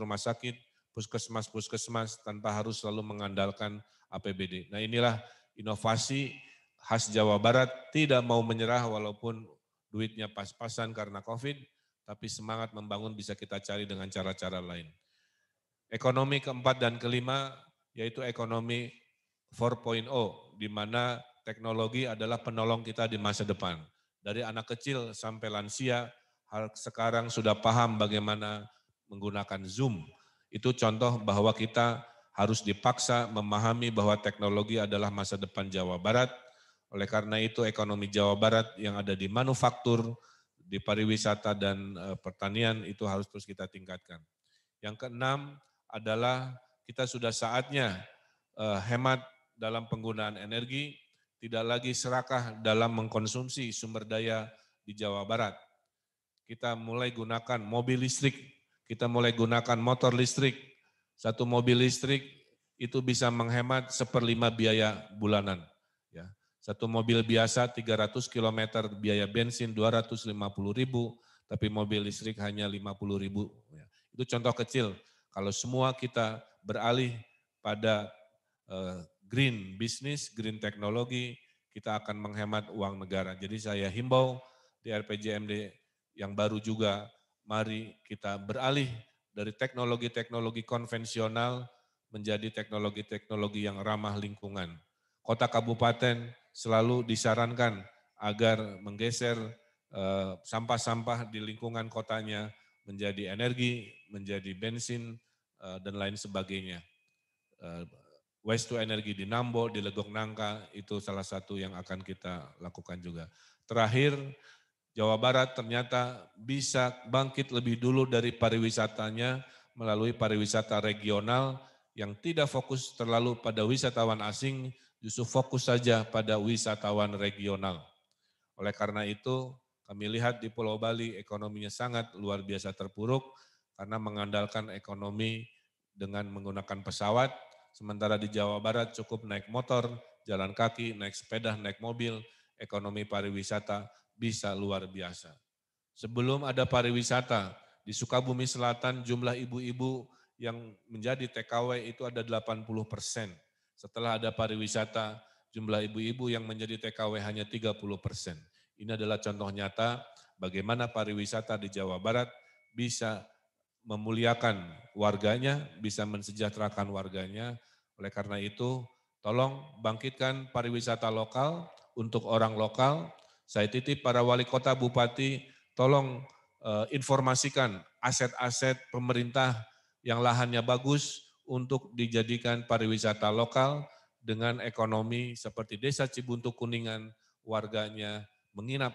S5: puskesmas tanpa harus selalu mengandalkan APBD. Nah inilah inovasi khas Jawa Barat, tidak mau menyerah walaupun duitnya pas-pasan karena COVID, tapi semangat membangun bisa kita cari dengan cara-cara lain. Ekonomi keempat dan kelima yaitu ekonomi 4.0, di mana teknologi adalah penolong kita di masa depan. Dari anak kecil sampai lansia, sekarang sudah paham bagaimana menggunakan Zoom. Itu contoh bahwa kita harus dipaksa memahami bahwa teknologi adalah masa depan Jawa Barat. Oleh karena itu ekonomi Jawa Barat yang ada di manufaktur, di pariwisata dan pertanian itu harus terus kita tingkatkan. Yang keenam adalah kita sudah saatnya hemat dalam penggunaan energi, tidak lagi serakah dalam mengkonsumsi sumber daya di Jawa Barat. Kita mulai gunakan mobil listrik, kita mulai gunakan motor listrik. Satu mobil listrik itu bisa menghemat 1/5 biaya bulanan. Ya. Satu mobil biasa 300 km biaya bensin 250.000, tapi mobil listrik hanya 50.000. Ya. Itu contoh kecil. Kalau semua kita beralih pada green business, green teknologi, kita akan menghemat uang negara. Jadi saya himbau di RPJMD yang baru juga, mari kita beralih dari teknologi-teknologi konvensional menjadi teknologi-teknologi yang ramah lingkungan. Kota kabupaten selalu disarankan agar menggeser sampah-sampah di lingkungan kotanya menjadi energi, menjadi bensin, dan lain sebagainya. Waste to energy di Nambo, di Legok Nangka, itu salah satu yang akan kita lakukan juga. Terakhir, Jawa Barat ternyata bisa bangkit lebih dulu dari pariwisatanya melalui pariwisata regional yang tidak fokus terlalu pada wisatawan asing, justru fokus saja pada wisatawan regional. Oleh karena itu, kami lihat di Pulau Bali ekonominya sangat luar biasa terpuruk karena mengandalkan ekonomi dengan menggunakan pesawat, sementara di Jawa Barat cukup naik motor, jalan kaki, naik sepeda, naik mobil, ekonomi pariwisata bisa luar biasa. Sebelum ada pariwisata, di Sukabumi Selatan jumlah ibu-ibu yang menjadi TKW itu ada 80%. Setelah ada pariwisata, jumlah ibu-ibu yang menjadi TKW hanya 30%. Ini adalah contoh nyata bagaimana pariwisata di Jawa Barat bisa memuliakan warganya, bisa mensejahterakan warganya. Oleh karena itu, tolong bangkitkan pariwisata lokal untuk orang lokal. Saya titip para wali kota, bupati, tolong informasikan aset-aset pemerintah yang lahannya bagus untuk dijadikan pariwisata lokal dengan ekonomi seperti Desa Cibuntu Kuningan, warganya menginap,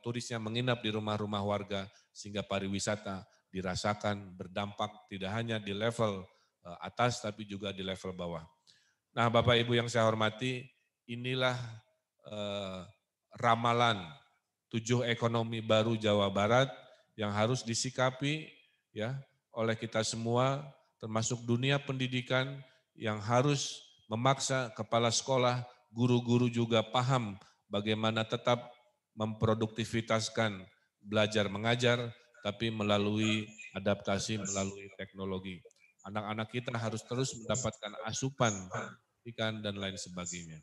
S5: turisnya menginap di rumah-rumah warga sehingga pariwisata dirasakan berdampak tidak hanya di level atas tapi juga di level bawah. Nah Bapak Ibu yang saya hormati, inilah ramalan 7 ekonomi baru Jawa Barat yang harus disikapi ya oleh kita semua, termasuk dunia pendidikan yang harus memaksa kepala sekolah, guru-guru juga paham bagaimana tetap memproduktivitaskan belajar mengajar, tapi melalui adaptasi, melalui teknologi. Anak-anak kita harus terus mendapatkan asupan ikan dan lain sebagainya.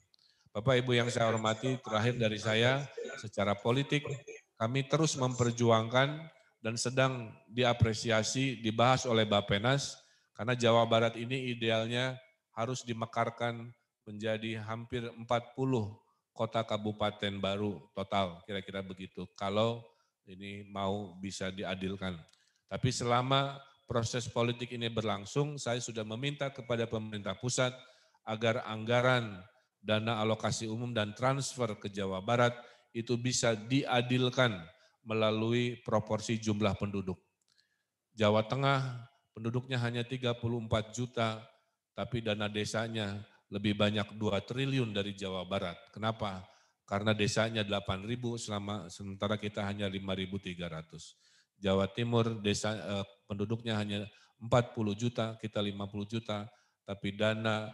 S5: Bapak Ibu yang saya hormati, terakhir dari saya, secara politik kami terus memperjuangkan dan sedang diapresiasi, dibahas oleh Bappenas, karena Jawa Barat ini idealnya harus dimekarkan menjadi hampir 40 kota kabupaten baru total, kira-kira begitu, kalau ini mau bisa diadilkan. Tapi selama proses politik ini berlangsung, saya sudah meminta kepada pemerintah pusat agar anggaran dana alokasi umum dan transfer ke Jawa Barat itu bisa diadilkan melalui proporsi jumlah penduduk. Jawa Tengah penduduknya hanya 34 juta, tapi dana desanya lebih banyak 2 triliun dari Jawa Barat. Kenapa? Karena desanya 8.000, sementara kita hanya 5.300. Jawa Timur penduduknya hanya 40 juta, kita 50 juta, tapi dana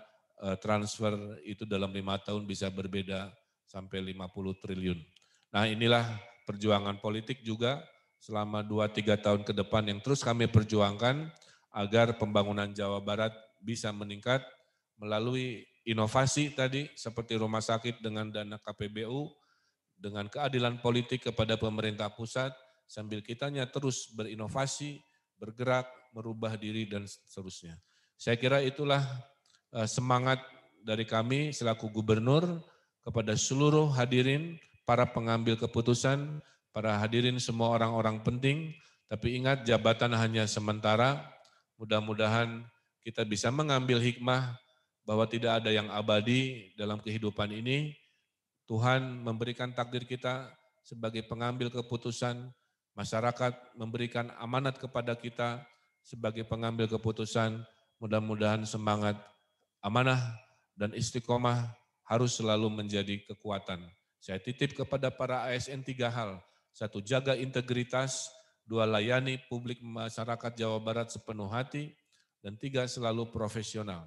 S5: transfer itu dalam 5 tahun bisa berbeda sampai 50 triliun. Nah inilah perjuangan politik juga selama 2-3 tahun ke depan yang terus kami perjuangkan agar pembangunan Jawa Barat bisa meningkat melalui inovasi tadi seperti rumah sakit dengan dana KPBU, dengan keadilan politik kepada pemerintah pusat, sambil kitanya terus berinovasi, bergerak, merubah diri dan seterusnya. Saya kira itulah semangat dari kami selaku gubernur kepada seluruh hadirin, para pengambil keputusan, para hadirin semua orang-orang penting, tapi ingat jabatan hanya sementara, mudah-mudahan kita bisa mengambil hikmah bahwa tidak ada yang abadi dalam kehidupan ini. Tuhan memberikan takdir kita sebagai pengambil keputusan, masyarakat memberikan amanat kepada kita sebagai pengambil keputusan, mudah-mudahan semangat amanah dan istiqomah harus selalu menjadi kekuatan. Saya titip kepada para ASN 3 hal. 1, jaga integritas. 2, layani publik masyarakat Jawa Barat sepenuh hati. Dan 3, selalu profesional.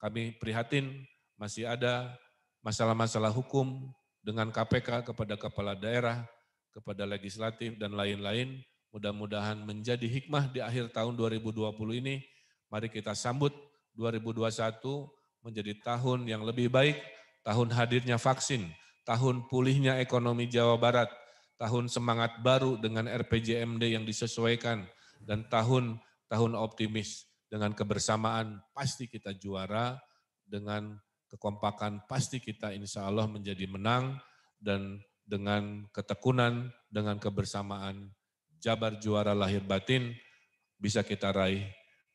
S5: Kami prihatin masih ada masalah-masalah hukum dengan KPK kepada kepala daerah, kepada legislatif dan lain-lain. Mudah-mudahan menjadi hikmah di akhir tahun 2020 ini. Mari kita sambut 2021 menjadi tahun yang lebih baik, tahun hadirnya vaksin, tahun pulihnya ekonomi Jawa Barat, tahun semangat baru dengan RPJMD yang disesuaikan, dan tahun optimis dengan kebersamaan pasti kita juara, dengan kekompakan pasti kita insya Allah menjadi menang, dan dengan ketekunan, dengan kebersamaan Jabar juara lahir batin bisa kita raih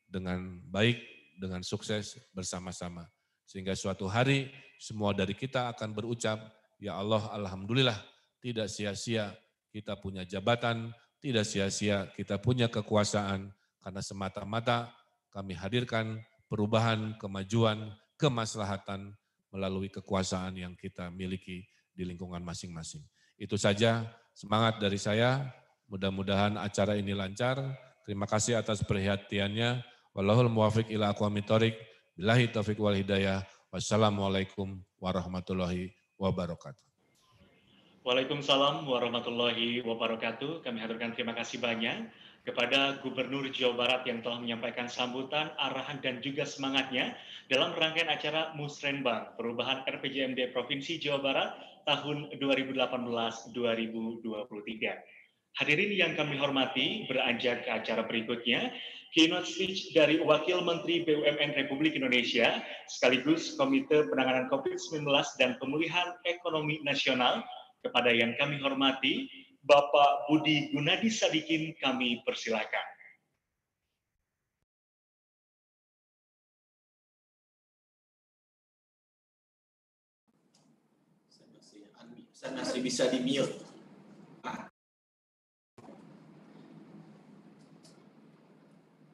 S5: dengan baik, dengan sukses bersama-sama. Sehingga suatu hari semua dari kita akan berucap, ya Allah alhamdulillah tidak sia-sia kita punya jabatan, tidak sia-sia kita punya kekuasaan, karena semata-mata kami hadirkan perubahan, kemajuan, kemaslahatan melalui kekuasaan yang kita miliki di lingkungan masing-masing. Itu saja semangat dari saya, mudah-mudahan acara ini lancar. Terima kasih atas perhatiannya. Wallahul muwafiq ila aqwamit thoriq. Billahi taufiq wal hidayah. Wassalamualaikum warahmatullahi wabarakatuh.
S1: Waalaikumsalam warahmatullahi wabarakatuh. Kami haturkan terima kasih banyak kepada Gubernur Jawa Barat yang telah menyampaikan sambutan, arahan, dan juga semangatnya dalam rangkaian acara Musrenbang Perubahan RPJMD Provinsi Jawa Barat tahun 2018-2023. Hadirin yang kami hormati, beranjak ke acara berikutnya, keynote speech dari Wakil Menteri BUMN Republik Indonesia, sekaligus Komite Penanganan COVID-19 dan Pemulihan Ekonomi Nasional. Kepada yang kami hormati, Bapak Budi Gunadi Sadikin, kami persilakan.
S6: Saya masih bisa di-mute.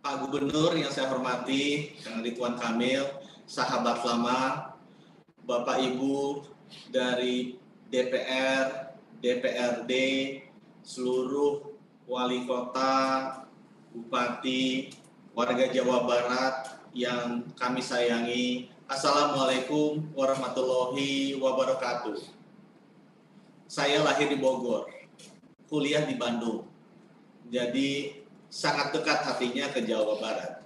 S6: Pak Gubernur yang saya hormati, Kang Ridwan Kamil, sahabat lama, Bapak Ibu dari DPR, DPRD, seluruh wali kota, bupati, warga Jawa Barat yang kami sayangi. Assalamualaikum warahmatullahi wabarakatuh. Saya lahir di Bogor, kuliah di Bandung. Jadi sangat dekat hatinya ke Jawa Barat.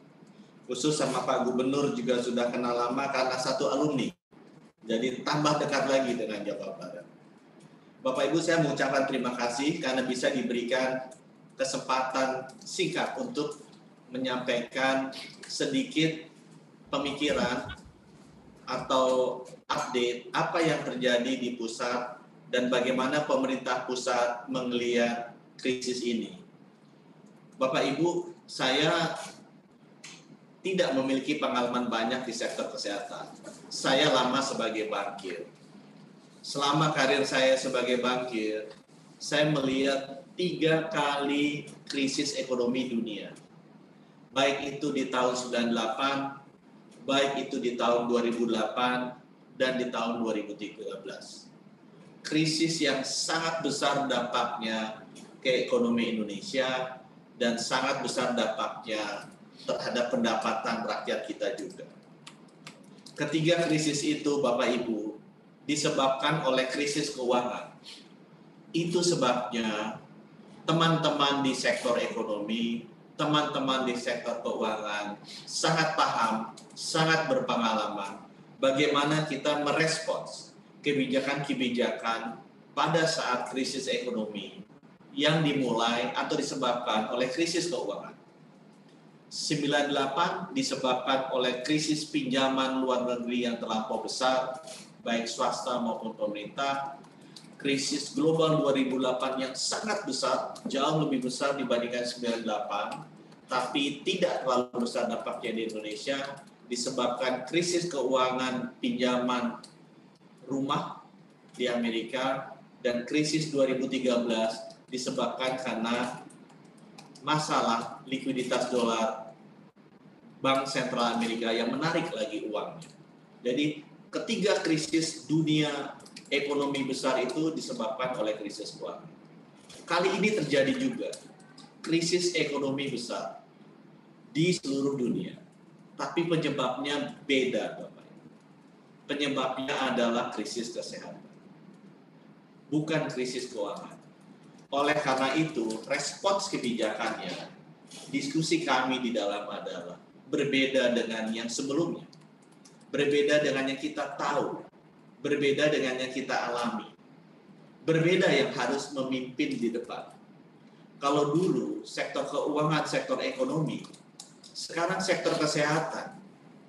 S6: Khusus sama Pak Gubernur juga sudah kenal lama karena satu alumni. Jadi tambah dekat lagi dengan Jawa Barat. Bapak Ibu, saya mengucapkan terima kasih karena bisa diberikan kesempatan singkat untuk menyampaikan sedikit pemikiran atau update apa yang terjadi di pusat dan bagaimana pemerintah pusat melihat krisis ini. Bapak Ibu, saya tidak memiliki pengalaman banyak di sektor kesehatan. Saya lama sebagai bankir. Selama karir saya sebagai bankir, saya melihat 3 kali krisis ekonomi dunia. Baik itu di tahun 98, baik itu di tahun 2008, dan di tahun 2013. Krisis yang sangat besar dampaknya ke ekonomi Indonesia dan sangat besar dampaknya terhadap pendapatan rakyat kita juga. Ketiga krisis itu, Bapak Ibu, disebabkan oleh krisis keuangan. Itu sebabnya teman-teman di sektor ekonomi, teman-teman di sektor keuangan sangat paham, sangat berpengalaman bagaimana kita merespons kebijakan-kebijakan pada saat krisis ekonomi yang dimulai atau disebabkan oleh krisis keuangan. 98 disebabkan oleh krisis pinjaman luar negeri yang terlampau besar, baik swasta maupun pemerintah. Krisis global 2008 yang sangat besar, jauh lebih besar dibandingkan 98, tapi tidak terlalu besar dampaknya di Indonesia, disebabkan krisis keuangan pinjaman rumah di Amerika, dan krisis 2013 disebabkan karena masalah likuiditas dolar Bank Sentral Amerika yang menarik lagi uangnya. Jadi ketiga krisis dunia ekonomi besar itu disebabkan oleh krisis keuangan. Kali ini terjadi juga krisis ekonomi besar di seluruh dunia. Tapi penyebabnya beda, Bapak. Penyebabnya adalah krisis kesehatan, bukan krisis keuangan. Oleh karena itu, respons kebijakannya, diskusi kami di dalam adalah berbeda dengan yang sebelumnya. Berbeda dengan yang kita tahu, berbeda dengan yang kita alami. Berbeda yang harus memimpin di depan. Kalau dulu sektor keuangan, sektor ekonomi, sekarang sektor kesehatan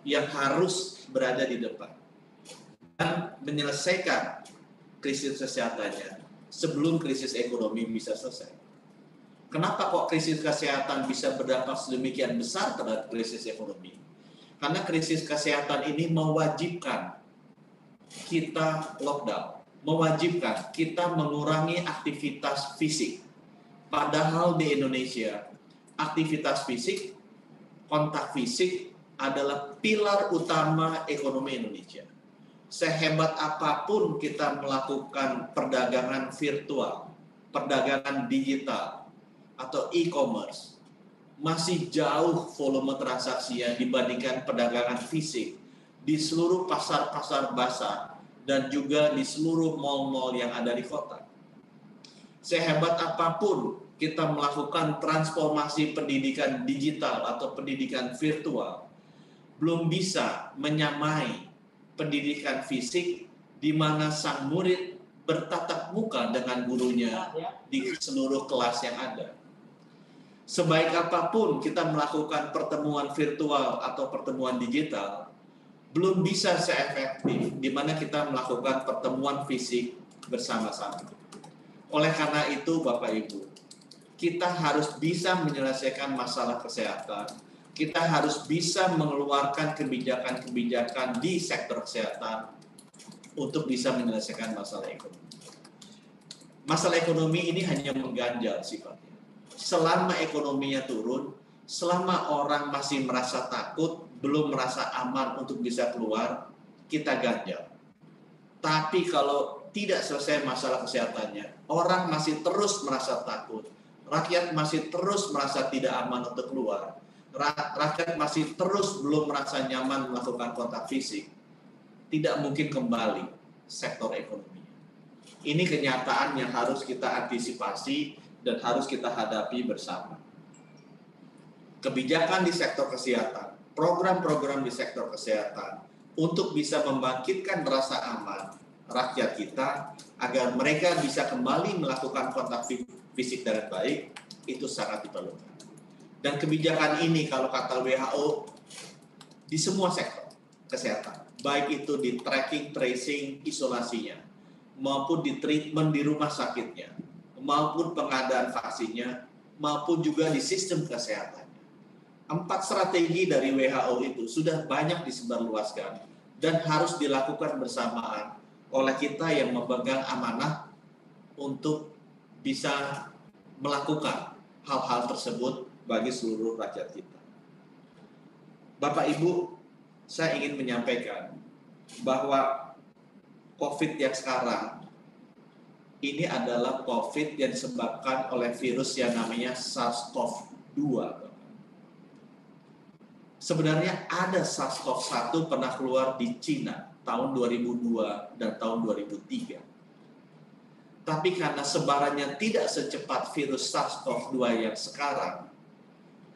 S6: yang harus berada di depan dan menyelesaikan krisis kesehatannya sebelum krisis ekonomi bisa selesai. Kenapa kok krisis kesehatan bisa berdampak sedemikian besar terhadap krisis ekonomi? Karena krisis kesehatan ini mewajibkan kita lockdown, mewajibkan kita mengurangi aktivitas fisik. Padahal di Indonesia, aktivitas fisik, kontak fisik adalah pilar utama ekonomi Indonesia. Sehebat apapun kita melakukan perdagangan virtual, perdagangan digital, atau e-commerce, masih jauh volume transaksinya dibandingkan perdagangan fisik di seluruh pasar-pasar basah dan juga di seluruh mal-mal yang ada di kota. Sehebat apapun kita melakukan transformasi pendidikan digital atau pendidikan virtual, belum bisa menyamai pendidikan fisik di mana sang murid bertatap muka dengan gurunya di seluruh kelas yang ada. Sebaik apapun kita melakukan pertemuan virtual atau pertemuan digital, belum bisa seefektif di mana kita melakukan pertemuan fisik bersama-sama. Oleh karena itu, Bapak Ibu, kita harus bisa menyelesaikan masalah kesehatan. Kita harus bisa mengeluarkan kebijakan-kebijakan di sektor kesehatan untuk bisa menyelesaikan masalah ekonomi. Masalah ekonomi ini hanya mengganjal sifatnya. Selama ekonominya turun, selama orang masih merasa takut, belum merasa aman untuk bisa keluar, kita ganjal. Tapi kalau tidak selesai masalah kesehatannya, orang masih terus merasa takut, rakyat masih terus merasa tidak aman untuk keluar, rakyat masih terus belum merasa nyaman melakukan kontak fisik, tidak mungkin kembali sektor ekonomi. Ini kenyataan yang harus kita antisipasi dan harus kita hadapi bersama. Kebijakan di sektor kesehatan, program-program di sektor kesehatan untuk bisa membangkitkan rasa aman rakyat kita agar mereka bisa kembali melakukan kontak fisik dengan baik, itu sangat diperlukan. Dan kebijakan ini kalau kata WHO di semua sektor kesehatan, baik itu di tracking, tracing, isolasinya, maupun di treatment di rumah sakitnya, maupun pengadaan vaksinnya, maupun juga di sistem kesehatan. 4 strategi dari WHO itu sudah banyak disebarluaskan dan harus dilakukan bersamaan oleh kita yang memegang amanah untuk bisa melakukan hal-hal tersebut bagi seluruh rakyat kita. Bapak Ibu, saya ingin menyampaikan bahwa COVID yang sekarang ini adalah COVID yang disebabkan oleh virus yang namanya SARS-CoV-2. Sebenarnya ada SARS-CoV-1 pernah keluar di Cina tahun 2002 dan tahun 2003. Tapi karena sebarannya tidak secepat virus SARS-CoV-2 yang sekarang,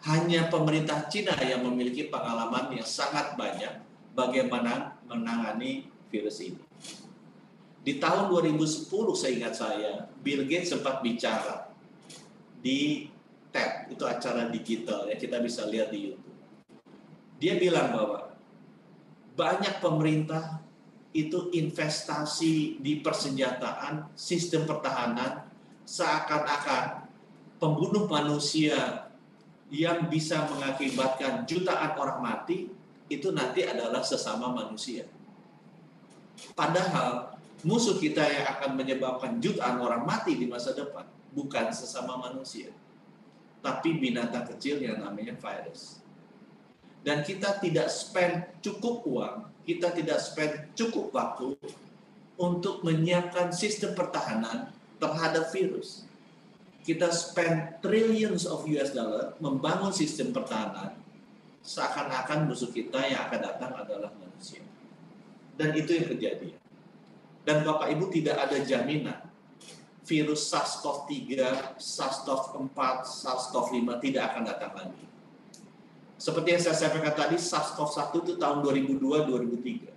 S6: hanya pemerintah Cina yang memiliki pengalaman yang sangat banyak bagaimana menangani virus ini. Di tahun 2010 seingat saya, Bill Gates sempat bicara di TED, itu acara digital yang kita bisa lihat di YouTube. Dia bilang bahwa banyak pemerintah itu investasi di persenjataan, sistem pertahanan, seakan-akan pembunuh manusia yang bisa mengakibatkan jutaan orang mati, itu nanti adalah sesama manusia. Padahal musuh kita yang akan menyebabkan jutaan orang mati di masa depan bukan sesama manusia, tapi binatang kecil yang namanya virus. Dan kita tidak spend cukup uang, kita tidak spend cukup waktu untuk menyiapkan sistem pertahanan terhadap virus. Kita spend trillions of US dollar membangun sistem pertahanan, seakan-akan musuh kita yang akan datang adalah manusia. Dan itu yang terjadi. Dan Bapak Ibu, tidak ada jaminan virus SARS-CoV-3, SARS-CoV-4, SARS-CoV-5 tidak akan datang lagi. Seperti yang saya sampaikan tadi, SARS-CoV-1 itu tahun 2002-2003.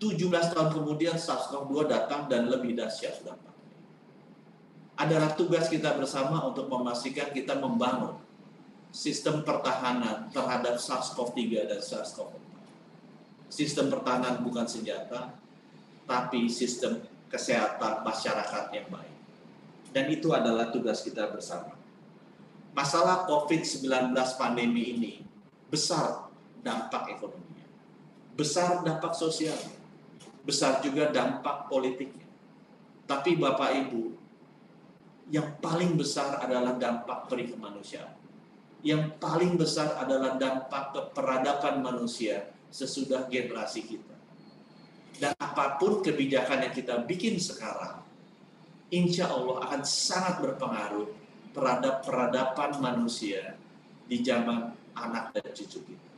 S6: 17 tahun kemudian SARS-CoV-2 datang dan lebih dahsyat datang. Adalah tugas kita bersama untuk memastikan kita membangun sistem pertahanan terhadap SARS-CoV-3 dan SARS-CoV-4. Sistem pertahanan bukan senjata, tapi sistem kesehatan masyarakat yang baik. Dan itu adalah tugas kita bersama. Masalah COVID-19 pandemi ini besar dampak ekonominya, besar dampak sosialnya, besar juga dampak politiknya. Tapi Bapak Ibu, yang paling besar adalah dampak perikemanusiaan. Yang paling besar adalah dampak keperadaban manusia sesudah generasi kita. Dan apapun kebijakan yang kita bikin sekarang, insya Allah akan sangat berpengaruh terhadap peradaban manusia di zaman anak dan cucu kita.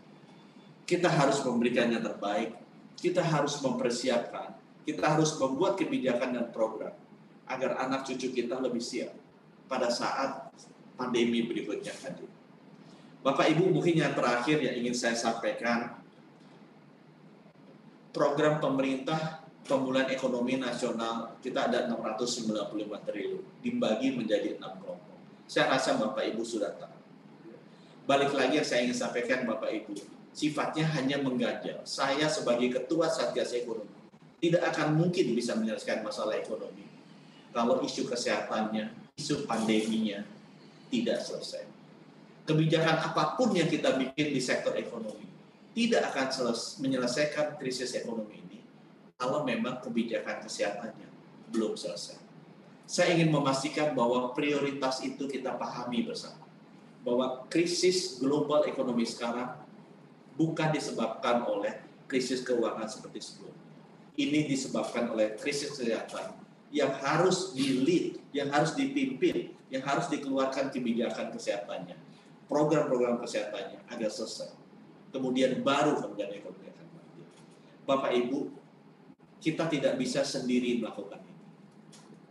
S6: Kita harus memberikan yang terbaik, kita harus mempersiapkan, kita harus membuat kebijakan dan program agar anak cucu kita lebih siap pada saat pandemi berikutnya hadir. Bapak Ibu, mungkin yang terakhir yang ingin saya sampaikan, program pemerintah pemulihan ekonomi nasional kita ada 695 triliun dibagi menjadi 6 kelompok. Saya rasa Bapak Ibu sudah tahu. Balik lagi yang saya ingin sampaikan Bapak Ibu, sifatnya hanya mengganjal. Saya sebagai Ketua Satgas Ekonomi tidak akan mungkin bisa menyelesaikan masalah ekonomi kalau isu kesehatannya, isu pandeminya tidak selesai. Kebijakan apapun yang kita bikin di sektor ekonomi tidak akan menyelesaikan krisis ekonomi ini kalau memang kebijakan kesehatannya belum selesai. Saya ingin memastikan bahwa prioritas itu kita pahami bersama. Bahwa krisis global ekonomi sekarang bukan disebabkan oleh krisis keuangan seperti sebelumnya. Ini disebabkan oleh krisis kesehatan yang harus di-lead, yang harus dipimpin, yang harus dikeluarkan kebijakan kesehatannya, program-program kesehatannya agar selesai. Kemudian baru ekonomi akan bangkit. Bapak Ibu, kita tidak bisa sendiri melakukan ini.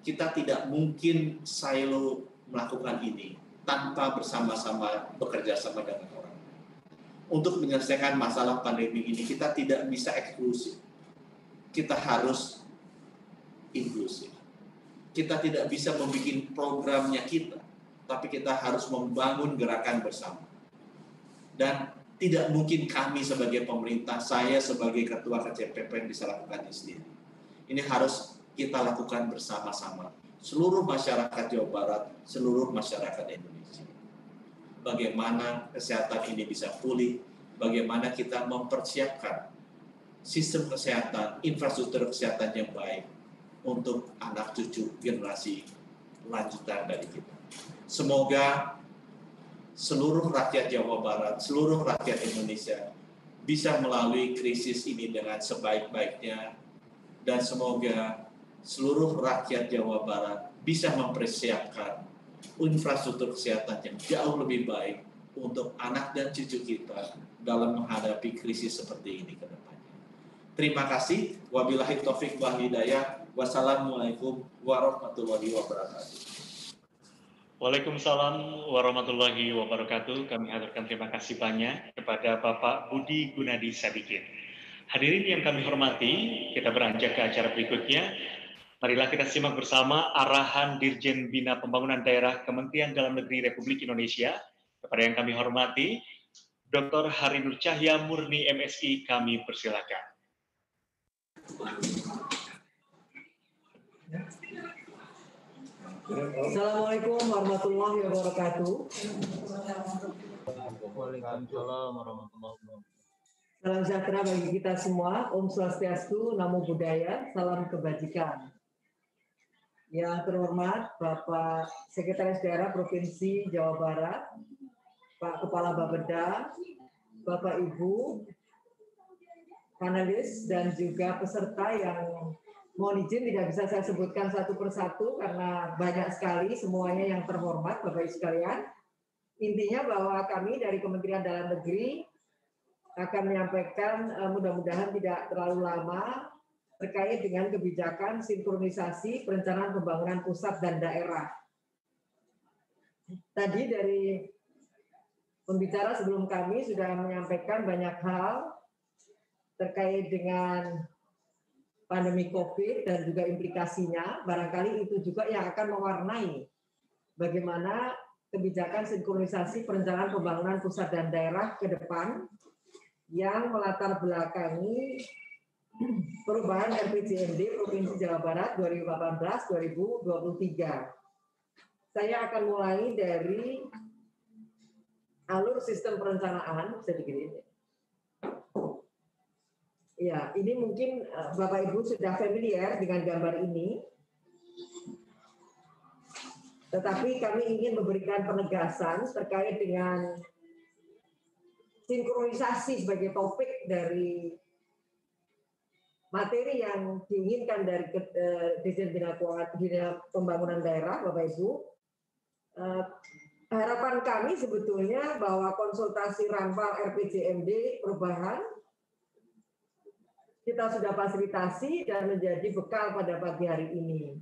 S6: kita tidak mungkin silo melakukan ini tanpa bersama-sama bekerja sama dengan orang. Untuk menyelesaikan masalah pandemi ini, kita tidak bisa eksklusif. Kita harus inklusif. Kita tidak bisa membuat programnya kita, tapi kita harus membangun gerakan bersama. Dan tidak mungkin kami sebagai pemerintah, saya sebagai ketua KCPPN bisa lakukan ini sendiri. Ini harus kita lakukan bersama-sama. Seluruh masyarakat Jawa Barat, seluruh masyarakat Indonesia. Bagaimana kesehatan ini bisa pulih, bagaimana kita mempersiapkan sistem kesehatan, infrastruktur kesehatan yang baik untuk anak cucu generasi lanjutan dari kita. Semoga seluruh rakyat Jawa Barat, seluruh rakyat Indonesia bisa melalui krisis ini dengan sebaik-baiknya, dan semoga seluruh rakyat Jawa Barat bisa mempersiapkan infrastruktur kesehatan yang jauh lebih baik untuk anak dan cucu kita dalam menghadapi krisis seperti ini ke depannya. Terima kasih. Wabillahi taufik wal hidayah. Wassalamualaikum warahmatullahi wabarakatuh.
S1: Waalaikumsalam warahmatullahi wabarakatuh. Kami haturkan terima kasih banyak kepada Bapak Budi Gunadi Sadikin. Hadirin yang kami hormati, kita beranjak ke acara berikutnya. Marilah kita simak bersama arahan Dirjen Bina Pembangunan Daerah Kementerian Dalam Negeri Republik Indonesia. Kepada yang kami hormati, Dr. Harinur Cahya Murni MSI, kami persilakan.
S7: Assalamualaikum warahmatullahi wabarakatuh.
S4: Waalaikumsalam warahmatullahi wabarakatuh.
S7: Salam sejahtera bagi kita semua. Om Swastiastu, Namo Buddhaya, salam kebajikan. Yang terhormat Bapak Sekretaris Daerah Provinsi Jawa Barat, Pak Kepala Bapeda, Bapak Ibu, panelis dan juga peserta yang mohon izin tidak bisa saya sebutkan satu persatu karena banyak sekali semuanya yang terhormat Bapak Ibu sekalian. Intinya bahwa kami dari Kementerian Dalam Negeri akan menyampaikan mudah-mudahan tidak terlalu lama terkait dengan kebijakan sinkronisasi perencanaan pembangunan pusat dan daerah. Tadi dari pembicara sebelum kami sudah menyampaikan banyak hal terkait dengan pandemi COVID dan juga implikasinya. Barangkali itu juga yang akan mewarnai bagaimana kebijakan sinkronisasi perencanaan pembangunan pusat dan daerah ke depan yang melatar belakangi perubahan RPJMD Provinsi Jawa Barat 2018-2023. Saya akan mulai dari alur sistem perencanaan, bisa digini. Ya, ini mungkin Bapak Ibu sudah familiar dengan gambar ini. Tetapi kami ingin memberikan penegasan terkait dengan sinkronisasi sebagai topik dari materi yang diinginkan dari Dirjen Bina Pembangunan Daerah, Bapak Ibu. Harapan kami sebetulnya bahwa konsultasi rampal RPJMD perubahan kita sudah fasilitasi dan menjadi bekal pada pagi hari ini.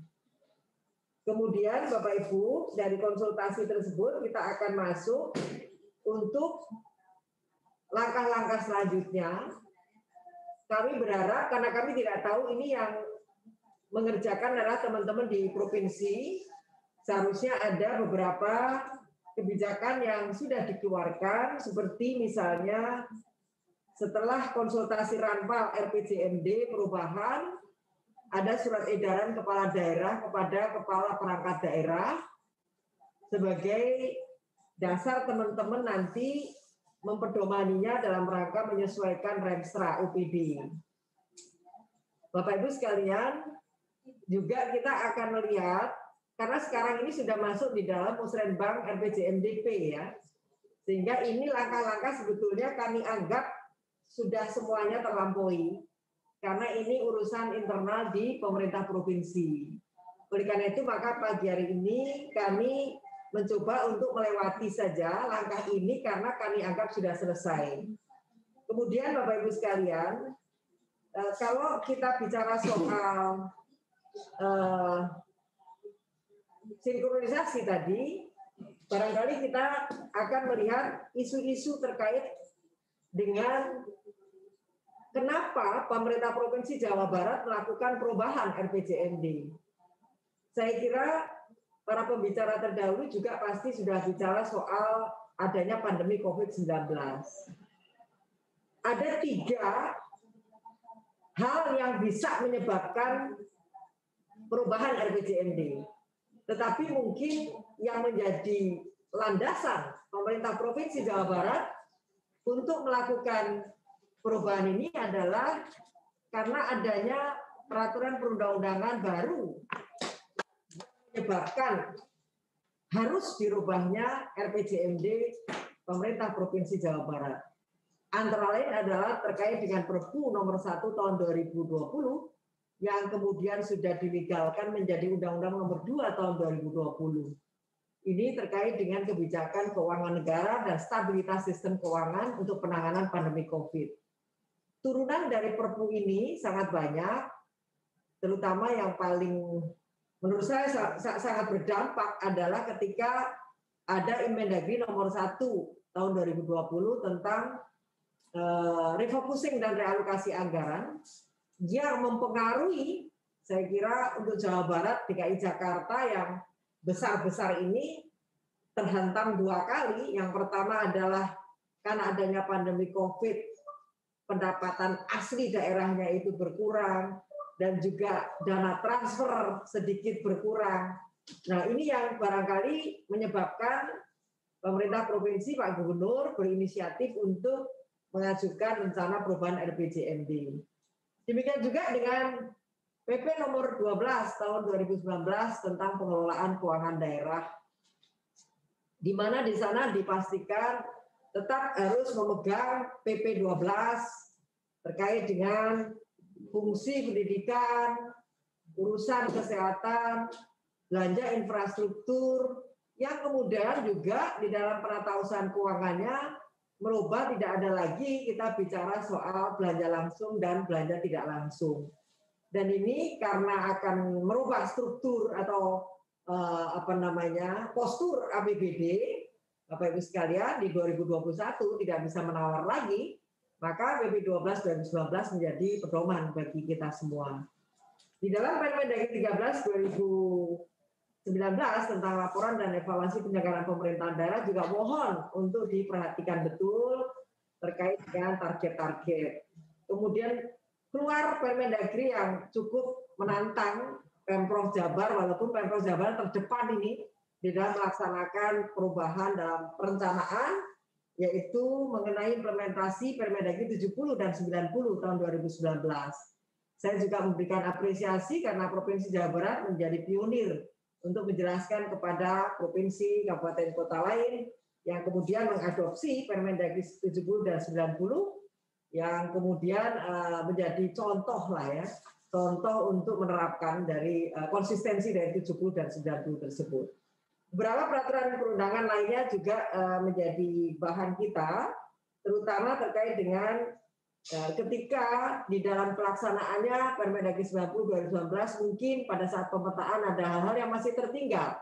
S7: Kemudian Bapak Ibu, dari konsultasi tersebut kita akan masuk untuk langkah-langkah selanjutnya. Kami berharap, karena kami tidak tahu ini yang mengerjakan adalah teman-teman di provinsi, seharusnya ada beberapa kebijakan yang sudah dikeluarkan, seperti misalnya setelah konsultasi rampal RPJMD perubahan, ada surat edaran kepala daerah kepada kepala perangkat daerah sebagai dasar teman-teman nanti memperdomaninya dalam rangka menyesuaikan Remstra UPD. Bapak Ibu sekalian, juga kita akan melihat, karena sekarang ini sudah masuk di dalam Musrenbang RPJMDP ya, sehingga ini langkah-langkah sebetulnya kami anggap sudah semuanya terlampaui, karena ini urusan internal di pemerintah provinsi. Oleh karena itu, maka pagi hari ini kami mencoba untuk melewati saja langkah ini karena kami anggap sudah selesai. Kemudian Bapak Ibu sekalian, kalau kita bicara soal sinkronisasi tadi, barangkali kita akan melihat isu-isu terkait dengan kenapa pemerintah Provinsi Jawa Barat melakukan perubahan RPJMD. Saya kira para pembicara terdahulu juga pasti sudah bicara soal adanya pandemi COVID-19. Ada 3 hal yang bisa menyebabkan perubahan RPJMD. Tetapi mungkin yang menjadi landasan pemerintah Provinsi Jawa Barat untuk melakukan perubahan ini adalah karena adanya peraturan perundang-undangan baru menyebabkan harus dirubahnya RPJMD pemerintah Provinsi Jawa Barat. Antara lain adalah terkait dengan Perpu nomor 1 tahun 2020 yang kemudian sudah dilegalkan menjadi Undang-Undang nomor 2 tahun 2020. Ini terkait dengan kebijakan keuangan negara dan stabilitas sistem keuangan untuk penanganan pandemi COVID. Turunan dari Perpu ini sangat banyak, terutama yang paling menurut saya sangat berdampak adalah ketika ada Inmendagri nomor 1 tahun 2020 tentang refocusing dan realokasi anggaran yang mempengaruhi, saya kira untuk Jawa Barat, DKI Jakarta yang besar-besar ini terhantam 2 kali. Yang pertama adalah karena adanya pandemi COVID, pendapatan asli daerahnya itu berkurang dan juga dana transfer sedikit berkurang. Nah, ini yang barangkali menyebabkan pemerintah provinsi, Pak Gubernur berinisiatif untuk mengajukan rencana perubahan RPJMD. Demikian juga dengan PP nomor 12 tahun 2019 tentang pengelolaan keuangan daerah, di mana di sana dipastikan tetap harus memegang PP 12 terkait dengan fungsi pendidikan, urusan kesehatan, belanja infrastruktur, yang kemudian juga di dalam penata usaha keuangannya merubah, tidak ada lagi kita bicara soal belanja langsung dan belanja tidak langsung. Dan ini karena akan merubah struktur atau postur APBD, Bapak Ibu sekalian, di 2021 tidak bisa menawar lagi, maka PP 12 2019 menjadi pedoman bagi kita semua. Di dalam Permendagri 13 2019 tentang laporan dan evaluasi penyelenggaraan pemerintahan daerah juga mohon untuk diperhatikan betul terkait dengan target-target. Kemudian keluar Permendagri yang cukup menantang Pemprov Jabar, walaupun Pemprov Jabar terdepan ini di dalam melaksanakan perubahan dalam perencanaan, yaitu mengenai implementasi Permendagri 70 dan 90 tahun 2019. Saya juga memberikan apresiasi karena Provinsi Jawa Barat menjadi pionir untuk menjelaskan kepada provinsi, kabupaten, kota lain yang kemudian mengadopsi Permendagri 70 dan 90 yang kemudian menjadi contoh lah ya, contoh untuk menerapkan dari konsistensi dari 70 dan 90 tersebut. Beberapa peraturan perundangan lainnya juga menjadi bahan kita, terutama terkait dengan ketika di dalam pelaksanaannya Permendagri 90 2019 mungkin pada saat pemetaan ada hal-hal yang masih tertinggal.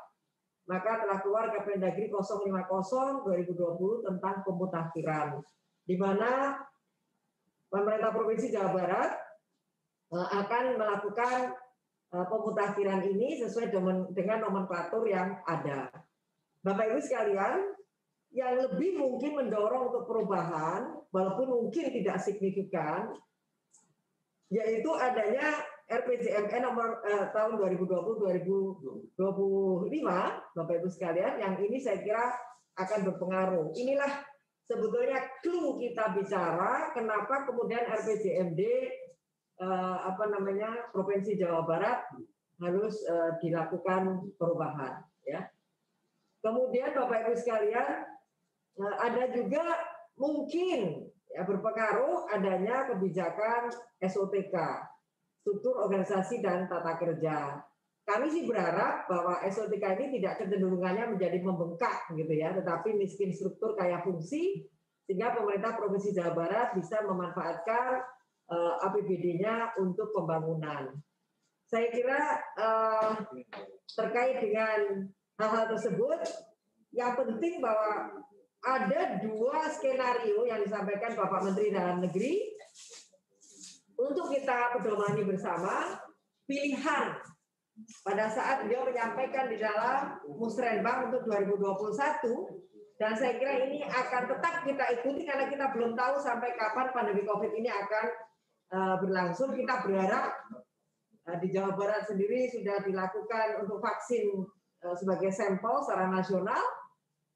S7: Maka telah keluar Permendagri 050 2020 tentang pemutakhiran, di mana pemerintah Provinsi Jawa Barat akan melakukan pemutakhiran ini sesuai dengan nomenklatur yang ada. Bapak Ibu sekalian, yang lebih mungkin mendorong untuk perubahan, walaupun mungkin tidak signifikan, yaitu adanya RPJMN nomor tahun 2020-2025, Bapak Ibu sekalian, yang ini saya kira akan berpengaruh. Inilah sebetulnya clue kita bicara kenapa kemudian RPJMD Provinsi Jawa Barat harus dilakukan perubahan, ya. Kemudian Bapak Ibu sekalian, ada juga mungkin ya, berpengaruh adanya kebijakan SOTK, struktur organisasi dan tata kerja. Kami sih berharap bahwa SOTK ini tidak kecenderungannya menjadi membengkak gitu ya, tetapi miskin struktur kaya fungsi, sehingga pemerintah Provinsi Jawa Barat bisa memanfaatkan APBD-nya untuk pembangunan. Saya kira terkait dengan hal-hal tersebut, yang penting bahwa ada 2 skenario yang disampaikan Bapak Menteri Dalam Negeri untuk kita pedomani bersama pilihan pada saat beliau menyampaikan di dalam Musrenbang untuk 2021, dan saya kira ini akan tetap kita ikuti karena kita belum tahu sampai kapan pandemi COVID ini akan berlangsung. Kita berharap di Jawa Barat sendiri sudah dilakukan untuk vaksin sebagai sampel secara nasional,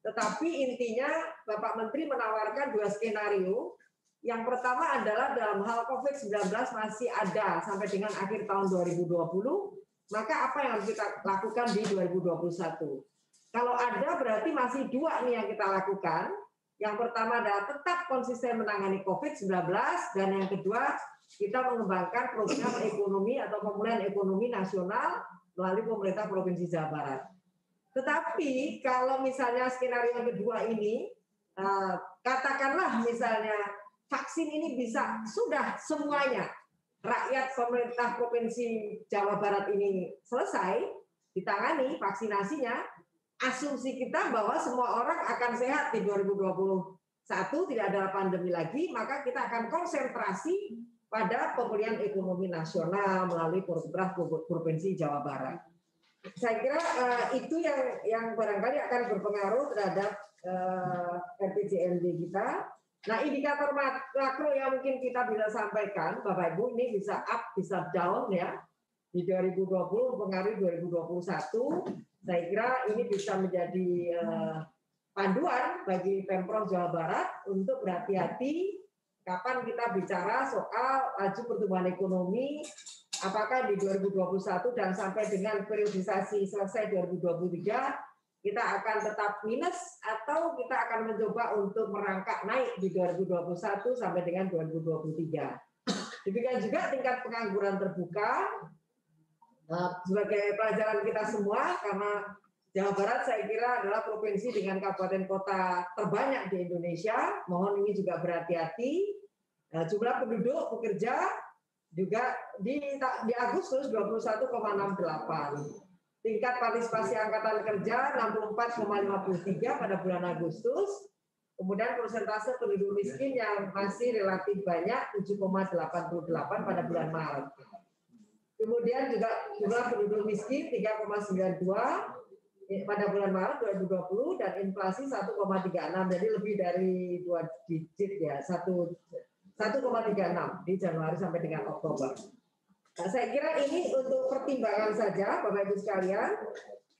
S7: tetapi intinya Bapak Menteri menawarkan 2 skenario. Yang pertama adalah dalam hal COVID-19 masih ada sampai dengan akhir tahun 2020, maka apa yang harus kita lakukan di 2021? Kalau ada berarti masih 2 nih yang kita lakukan. Yang pertama adalah tetap konsisten menangani COVID-19, dan yang kedua kita mengembangkan program ekonomi atau pemulihan ekonomi nasional melalui pemerintah Provinsi Jawa Barat. Tetapi kalau misalnya skenario yang kedua ini, katakanlah misalnya vaksin ini bisa sudah semuanya rakyat pemerintah Provinsi Jawa Barat ini selesai ditangani vaksinasinya, asumsi kita bahwa semua orang akan sehat di 2021, tidak ada pandemi lagi, maka kita akan konsentrasi pada pemulihan ekonomi nasional melalui program Provinsi Jawa Barat. Saya kira itu yang barangkali akan berpengaruh terhadap RPJMD kita. Nah, indikator makro yang mungkin kita bisa sampaikan, Bapak Ibu, ini bisa up, bisa down ya. Di 2020 mempengaruhi 2021. Saya kira ini bisa menjadi panduan bagi Pemprov Jawa Barat untuk berhati-hati kapan kita bicara soal laju pertumbuhan ekonomi, apakah di 2021 dan sampai dengan periodisasi selesai 2023, kita akan tetap minus atau kita akan mencoba untuk merangkak naik di 2021 sampai dengan 2023. Demikian juga tingkat pengangguran terbuka, sebagai pelajaran kita semua, karena Jawa Barat saya kira adalah provinsi dengan kabupaten kota terbanyak di Indonesia. Mohon ini juga berhati-hati. Jumlah penduduk pekerja juga di Agustus 21,68. Tingkat partisipasi angkatan kerja 64,53 pada bulan Agustus. Kemudian persentase penduduk miskin yang masih relatif banyak 7,88 pada bulan Maret. Kemudian juga jumlah penduduk miskin 3,92 pada bulan Maret 2020 dan inflasi 1,36, jadi lebih dari 2 digit ya, 1,36 di Januari sampai dengan Oktober. Nah, saya kira ini untuk pertimbangan saja Bapak Ibu sekalian.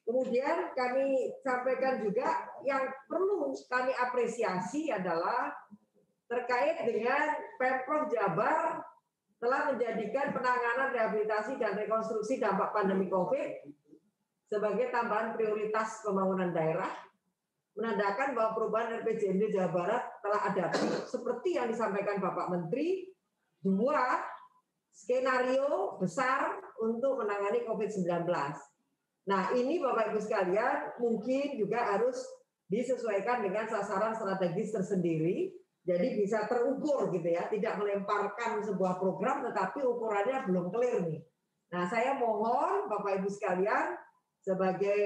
S7: Kemudian kami sampaikan juga yang perlu kami apresiasi adalah terkait dengan Pemprov Jabar telah menjadikan penanganan rehabilitasi dan rekonstruksi dampak pandemi COVID sebagai tambahan prioritas pembangunan daerah, menandakan bahwa perubahan RPJMD Jawa Barat telah adaptif seperti yang disampaikan Bapak Menteri, 2 skenario besar untuk menangani COVID-19. Nah, ini Bapak Ibu sekalian mungkin juga harus disesuaikan dengan sasaran strategis tersendiri. Jadi bisa terukur gitu ya, tidak melemparkan sebuah program tetapi ukurannya belum clear nih. Nah, saya mohon Bapak Ibu sekalian sebagai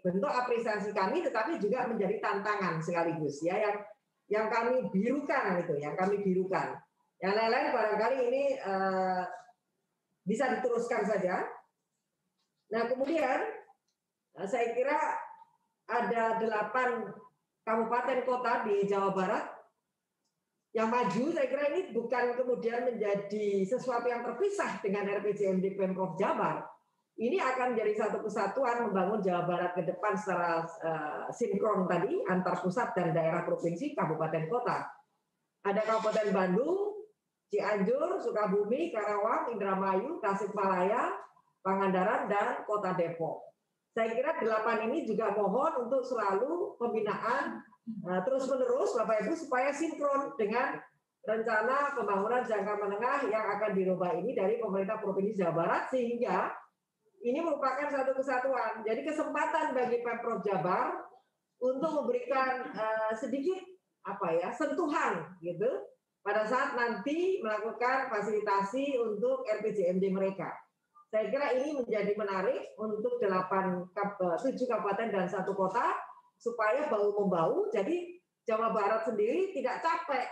S7: bentuk apresiasi kami tetapi juga menjadi tantangan sekaligus ya yang kami birukan itu, yang kami birukan. Yang lain-lain barangkali ini bisa diteruskan saja. Nah, kemudian saya kira ada 8 kabupaten kota di Jawa Barat yang maju. Saya kira ini bukan kemudian menjadi sesuatu yang terpisah dengan RPJMD Pemprov Jabar. Ini akan menjadi satu kesatuan membangun Jawa Barat ke depan secara sinkron tadi antar pusat dan daerah provinsi, kabupaten kota. Ada Kabupaten Bandung, Cianjur, Sukabumi, Karawang, Indramayu, Tasikmalaya, Pangandaran, dan Kota Depok. Saya kira 8 ini juga mohon untuk selalu pembinaan terus-menerus Bapak Ibu supaya sinkron dengan rencana pembangunan jangka menengah yang akan dirubah ini dari pemerintah Provinsi Jawa Barat, sehingga ini merupakan satu kesatuan. Jadi kesempatan bagi Pemprov Jabar untuk memberikan sedikit sentuhan gitu pada saat nanti melakukan fasilitasi untuk RPJMD mereka. Saya kira ini menjadi menarik untuk 7 kabupaten dan 1 kota supaya bahu-membahu. Jadi Jawa Barat sendiri tidak capek.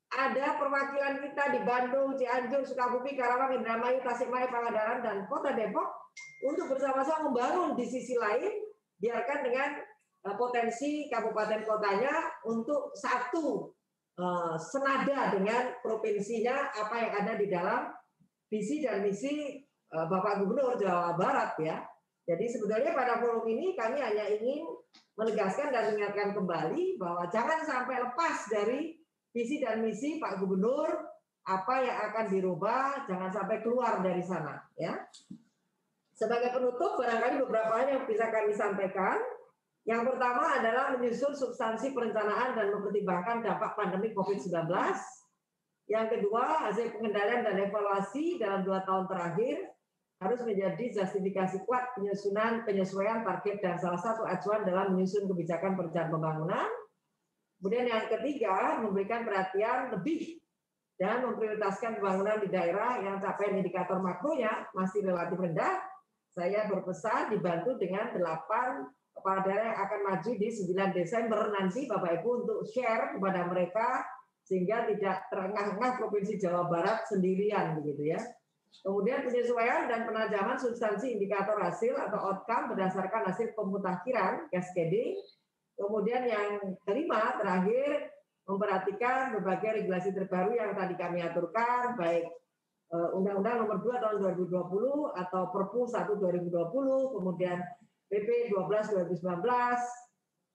S7: Ada perwakilan kita di Bandung, Cianjur, Sukabumi, Karawang, Indramayu, Tasikmalaya, Pangandaran, dan Kota Depok untuk bersama-sama membangun di sisi lain, biarkan dengan potensi kabupaten kotanya untuk satu senada dengan provinsinya apa yang ada di dalam visi dan misi Bapak Gubernur Jawa Barat ya. Jadi sebetulnya pada forum ini kami hanya ingin menegaskan dan mengingatkan kembali bahwa jangan sampai lepas dari visi dan misi Pak Gubernur, apa yang akan dirubah, jangan sampai keluar dari sana. Ya. Sebagai penutup, barangkali beberapa hal yang bisa kami sampaikan. Yang pertama adalah menyusun substansi perencanaan dan mempertimbangkan dampak pandemi COVID-19. Yang kedua, hasil pengendalian dan evaluasi dalam 2 tahun terakhir harus menjadi justifikasi kuat penyesuaian target dan salah satu acuan dalam menyusun kebijakan perencanaan pembangunan. Kemudian yang ketiga, memberikan perhatian lebih dan memprioritaskan pembangunan di daerah yang capaian indikator makronya masih relatif rendah. Saya berpesan dibantu dengan 8 kepala daerah yang akan maju di 9 Desember nanti Bapak Ibu untuk share kepada mereka sehingga tidak terengah-engah Provinsi Jawa Barat sendirian begitu ya. Kemudian penyesuaian dan penajaman substansi indikator hasil atau outcome berdasarkan hasil pemutakhiran cascading. Kemudian yang kelima terakhir memperhatikan berbagai regulasi terbaru yang tadi kami aturkan baik Undang-Undang Nomor 2 Tahun 2020 atau Perpu 1 2020, kemudian PP 12 2019,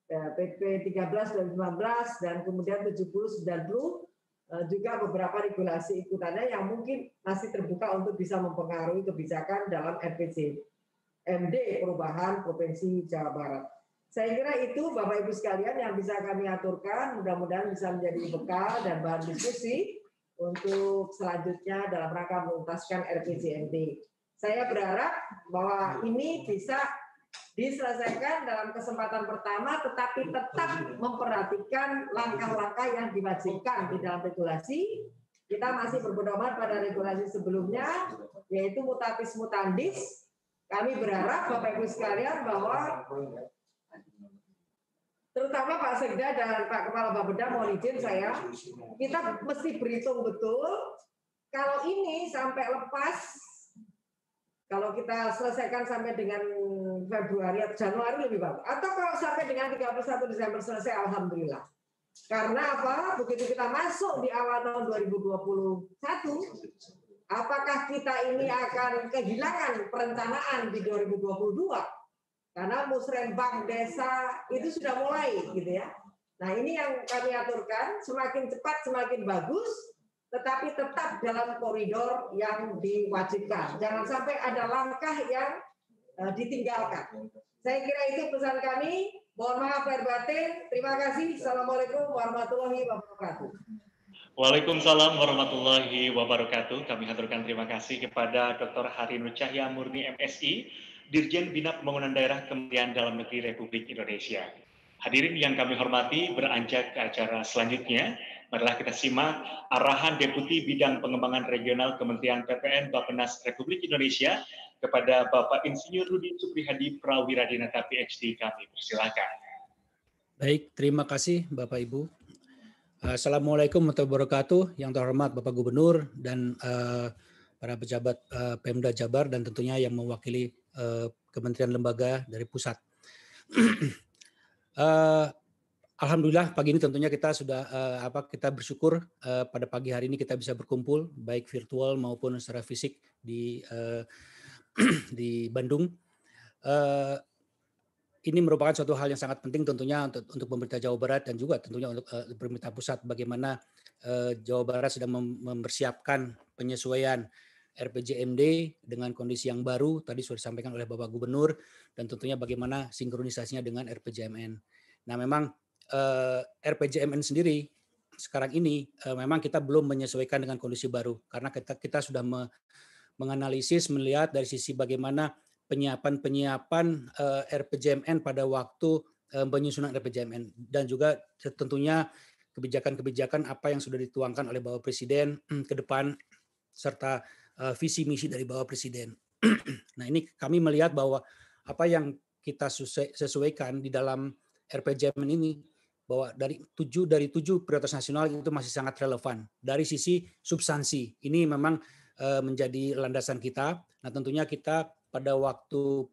S7: PP 13 2019 dan kemudian 70 90 juga beberapa regulasi ikutannya yang mungkin masih terbuka untuk bisa mempengaruhi kebijakan dalam RPJMD perubahan Provinsi Jawa Barat. Saya kira itu Bapak Ibu sekalian yang bisa kami aturkan, mudah-mudahan bisa menjadi bekal dan bahan diskusi untuk selanjutnya dalam rangka menuntaskan RPJMD. Saya berharap bahwa ini bisa diselesaikan dalam kesempatan pertama, tetapi tetap memperhatikan langkah-langkah yang diwajibkan di dalam regulasi. Kita masih berpedoman pada regulasi sebelumnya, yaitu mutatis mutandis. Kami berharap Bapak Ibu sekalian bahwa terutama Pak Sekda dan Pak Kepala Bapeda, mohon izin saya, kita mesti berhitung betul kalau ini sampai lepas, kalau kita selesaikan sampai dengan Februari atau Januari lebih bagus, atau kalau sampai dengan 31 Desember selesai, alhamdulillah. Karena apa? Begitu kita masuk di awal tahun 2021, apakah kita ini akan kehilangan perencanaan di 2022? Karena musrenbang desa itu sudah mulai gitu ya. Nah ini yang kami aturkan, semakin cepat semakin bagus, tetapi tetap dalam koridor yang diwajibkan. Jangan sampai ada langkah yang ditinggalkan. Saya kira itu pesan kami. Mohon maaf lahir batin. Terima kasih. Assalamualaikum warahmatullahi wabarakatuh.
S1: Waalaikumsalam warahmatullahi wabarakatuh. Kami haturkan terima kasih kepada Dr. Harinur Cahya Murni MSI, Dirjen Bina Pembangunan Daerah Kementerian Dalam Negeri Republik Indonesia. Hadirin yang kami hormati, beranjak ke acara selanjutnya, marilah kita simak arahan Deputi Bidang Pengembangan Regional Kementerian PPN Bappenas Republik Indonesia kepada Bapak Insinyur Rudi Suprihadi Prawiradinata PhD. Kami persilakan.
S8: Baik, terima kasih Bapak Ibu. Assalamualaikum warahmatullahi wabarakatuh. Yang terhormat Bapak Gubernur dan para pejabat Pemda Jabar dan tentunya yang mewakili kementerian lembaga dari pusat. Alhamdulillah pagi ini tentunya kita sudah kita bersyukur pada pagi hari ini kita bisa berkumpul baik virtual maupun secara fisik di Bandung. Ini merupakan suatu hal yang sangat penting tentunya untuk pemerintah Jawa Barat dan juga tentunya untuk pemerintah pusat bagaimana Jawa Barat sedang mempersiapkan penyesuaian RPJMD dengan kondisi yang baru tadi sudah disampaikan oleh Bapak Gubernur dan tentunya bagaimana sinkronisasinya dengan RPJMN. Nah memang RPJMN sendiri sekarang ini memang kita belum menyesuaikan dengan kondisi baru karena kita sudah menganalisis melihat dari sisi bagaimana penyiapan RPJMN pada waktu penyusunan RPJMN dan juga tentunya kebijakan-kebijakan apa yang sudah dituangkan oleh Bapak Presiden ke depan serta visi misi dari Bapak Presiden. Nah, ini kami melihat bahwa apa yang kita sesuaikan di dalam RPJMN ini, bahwa dari 7 prioritas nasional itu masih sangat relevan. Dari sisi substansi, ini memang menjadi landasan kita. Nah, tentunya kita pada waktu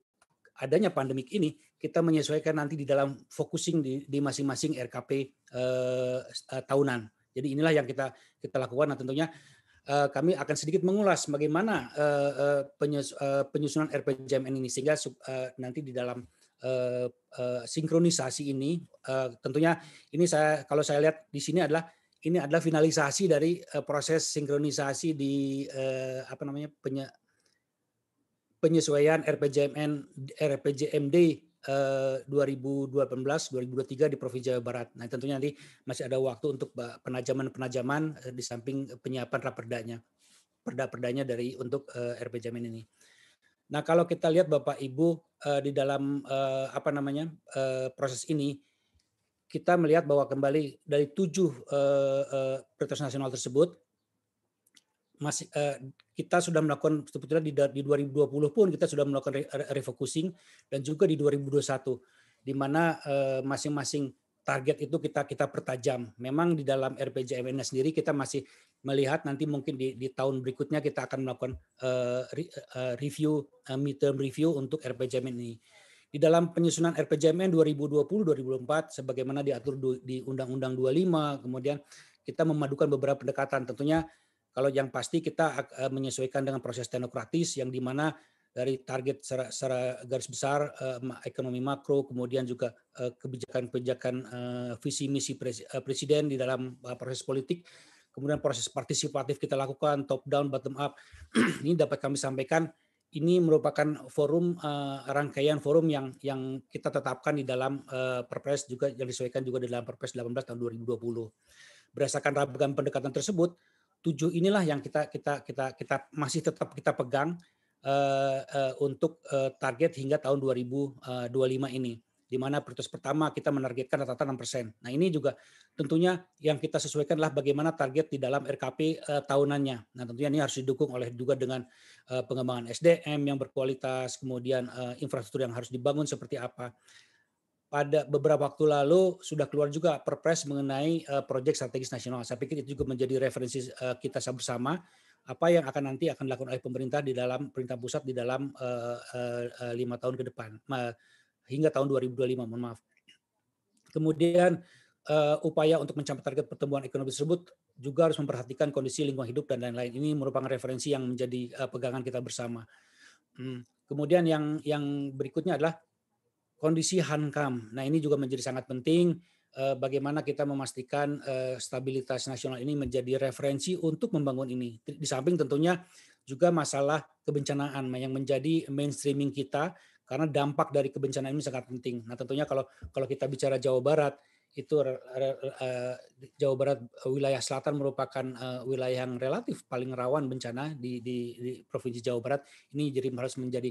S8: adanya pandemik ini, kita menyesuaikan nanti di dalam focusing di masing-masing RKP tahunan. Jadi inilah yang kita lakukan. Nah, tentunya kami akan sedikit mengulas bagaimana penyusunan RPJMN ini, sehingga nanti di dalam sinkronisasi ini, tentunya ini kalau saya lihat di sini adalah finalisasi dari proses sinkronisasi di penyesuaian RPJMD 2018-2023 di Provinsi Jawa Barat. Nah, tentunya nanti masih ada waktu untuk penajaman di samping penyiapan perda-perdanya untuk RPJMN ini. Nah, kalau kita lihat Bapak Ibu di dalam proses ini, kita melihat bahwa kembali dari 7 prioritas nasional tersebut, masih kita sudah melakukan sebetulnya di 2020 pun kita sudah melakukan refocusing, dan juga di 2021, di mana masing-masing target itu kita pertajam. Memang di dalam RPJMN sendiri kita masih melihat nanti mungkin di tahun berikutnya kita akan melakukan midterm review untuk RPJMN ini. Di dalam penyusunan RPJMN 2020-2024 sebagaimana diatur di Undang-Undang 25, kemudian kita memadukan beberapa pendekatan. Tentunya kalau yang pasti kita menyesuaikan dengan proses teknokratis, yang dimana dari target secara garis besar ekonomi makro, kemudian juga kebijakan-kebijakan visi misi presiden di dalam proses politik, kemudian proses partisipatif kita lakukan top down bottom up. Ini dapat kami sampaikan, ini merupakan forum rangkaian forum yang kita tetapkan di dalam Perpres, juga yang disesuaikan juga di dalam Perpres 18 tahun 2020. Berdasarkan ragam pendekatan tersebut, 7 inilah yang kita masih tetap kita pegang untuk target hingga tahun 2025 ini, di mana prioritas pertama kita menargetkan rata-rata 6%. Nah, ini juga tentunya yang kita sesuaikan adalah bagaimana target di dalam RKP tahunannya. Nah, tentunya ini harus didukung oleh juga dengan pengembangan SDM yang berkualitas, kemudian infrastruktur yang harus dibangun seperti apa. Pada beberapa waktu lalu sudah keluar juga Perpres mengenai proyek strategis nasional. Saya pikir itu juga menjadi referensi kita bersama, apa yang nanti akan dilakukan oleh pemerintah pemerintah pusat di dalam 5 tahun ke depan, hingga tahun 2025, mohon maaf. Kemudian upaya untuk mencapai target pertumbuhan ekonomi tersebut juga harus memperhatikan kondisi lingkungan hidup dan lain-lain. Ini merupakan referensi yang menjadi pegangan kita bersama. Kemudian yang berikutnya adalah kondisi hankam. Nah, ini juga menjadi sangat penting, bagaimana kita memastikan stabilitas nasional ini menjadi referensi untuk membangun ini. Di samping tentunya juga masalah kebencanaan yang menjadi mainstreaming kita, karena dampak dari kebencanaan ini sangat penting. Nah, tentunya kalau kita bicara Jawa Barat, itu Jawa Barat wilayah selatan merupakan wilayah yang relatif paling rawan bencana di Provinsi Jawa Barat. Ini jadi harus menjadi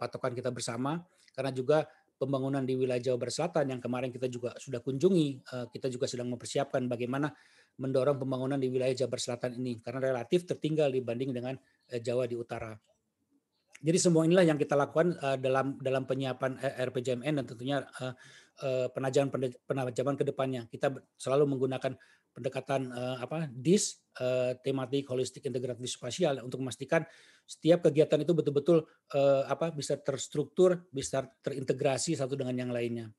S8: patokan kita bersama, karena juga pembangunan di wilayah Jawa Barat Selatan yang kemarin kita juga sudah kunjungi, kita juga sedang mempersiapkan bagaimana mendorong pembangunan di wilayah Jawa Barat Selatan ini, karena relatif tertinggal dibanding dengan Jawa di utara. Jadi semua inilah yang kita lakukan dalam penyiapan RPJMN, dan tentunya penajaman ke depannya. Kita selalu menggunakan pendekatan DIS, tematik, holistik, integratif, spasial, untuk memastikan setiap kegiatan itu betul-betul bisa terstruktur, bisa terintegrasi satu dengan yang lainnya.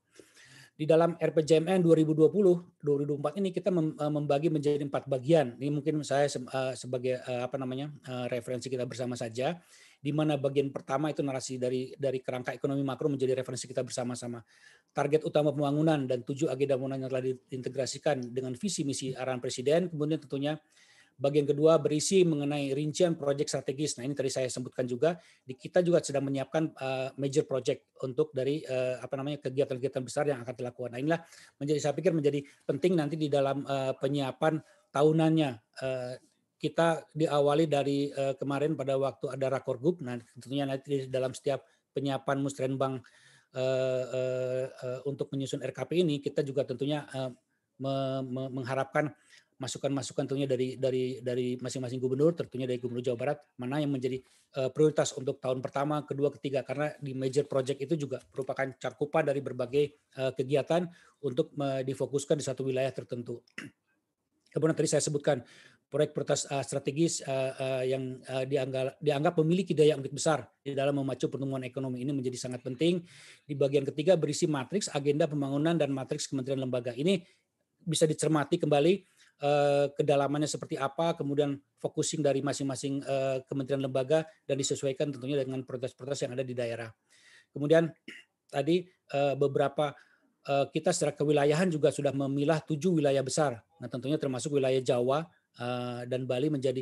S8: Di dalam RPJMN 2020-2024 ini kita membagi menjadi 4 bagian. Ini mungkin saya sebagai referensi kita bersama saja, di mana bagian pertama itu narasi dari kerangka ekonomi makro menjadi referensi kita bersama-sama. Target utama pembangunan dan 7 agenda pembangunan yang telah diintegrasikan dengan visi misi arahan Presiden. Kemudian tentunya bagian kedua berisi mengenai rincian proyek strategis. Nah, ini tadi saya sebutkan juga, kita juga sedang menyiapkan major project untuk dari kegiatan-kegiatan besar yang akan dilakukan. Nah, inilah saya pikir menjadi penting nanti di dalam penyiapan tahunannya. Kita diawali dari kemarin pada waktu ada Rakorgub. Nah, tentunya nanti dalam setiap penyiapan Musrenbang untuk menyusun RKP ini, kita juga tentunya mengharapkan masukan-masukan tentunya dari masing-masing gubernur, tentunya dari Gubernur Jawa Barat, mana yang menjadi prioritas untuk tahun pertama, kedua, ketiga, karena di major project itu juga merupakan cakupan dari berbagai kegiatan untuk difokuskan di satu wilayah tertentu. Kemudian tadi saya sebutkan proyek prioritas strategis yang dianggap memiliki daya ungkit besar di dalam memacu pertumbuhan ekonomi ini menjadi sangat penting. Di bagian ketiga berisi matriks agenda pembangunan dan matriks kementerian lembaga. Ini bisa dicermati kembali kedalamannya seperti apa, kemudian focusing dari masing-masing kementerian lembaga dan disesuaikan tentunya dengan prioritas-prioritas yang ada di daerah. Kemudian tadi beberapa kita secara kewilayahan juga sudah memilah 7 wilayah besar. Nah, tentunya termasuk wilayah Jawa dan Bali menjadi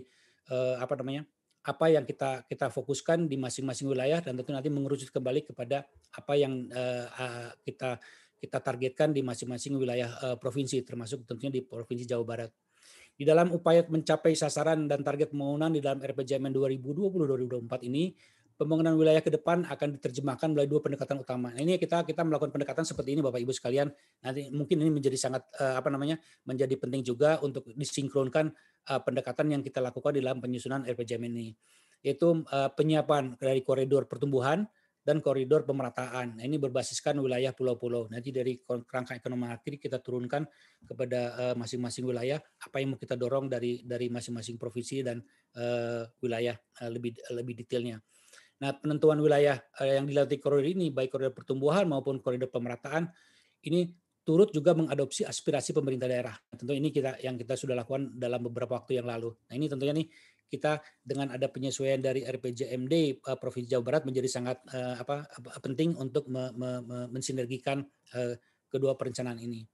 S8: apa yang kita fokuskan di masing-masing wilayah, dan tentu nanti mengerucut kembali kepada apa yang kita targetkan di masing-masing wilayah provinsi, termasuk tentunya di Provinsi Jawa Barat. Di dalam upaya mencapai sasaran dan target pembangunan di dalam RPJMN 2020-2024 ini, pembangunan wilayah ke depan akan diterjemahkan melalui 2 pendekatan utama. Nah, ini kita melakukan pendekatan seperti ini Bapak Ibu sekalian. Nanti mungkin ini menjadi sangat menjadi penting juga untuk disinkronkan pendekatan yang kita lakukan di dalam penyusunan RPJMN ini, yaitu penyiapan dari koridor pertumbuhan dan koridor pemerataan. Nah, ini berbasiskan wilayah pulau-pulau. Nanti dari kerangka ekonomi makro kita turunkan kepada masing-masing wilayah apa yang mau kita dorong dari masing-masing provinsi dan wilayah lebih detailnya. Nah, penentuan wilayah yang dilalui koridor ini, baik koridor pertumbuhan maupun koridor pemerataan, ini turut juga mengadopsi aspirasi pemerintah daerah. Tentu ini yang kita sudah lakukan dalam beberapa waktu yang lalu. Nah, ini tentunya nih kita dengan ada penyesuaian dari RPJMD Provinsi Jawa Barat menjadi sangat penting untuk mensinergikan kedua perencanaan ini.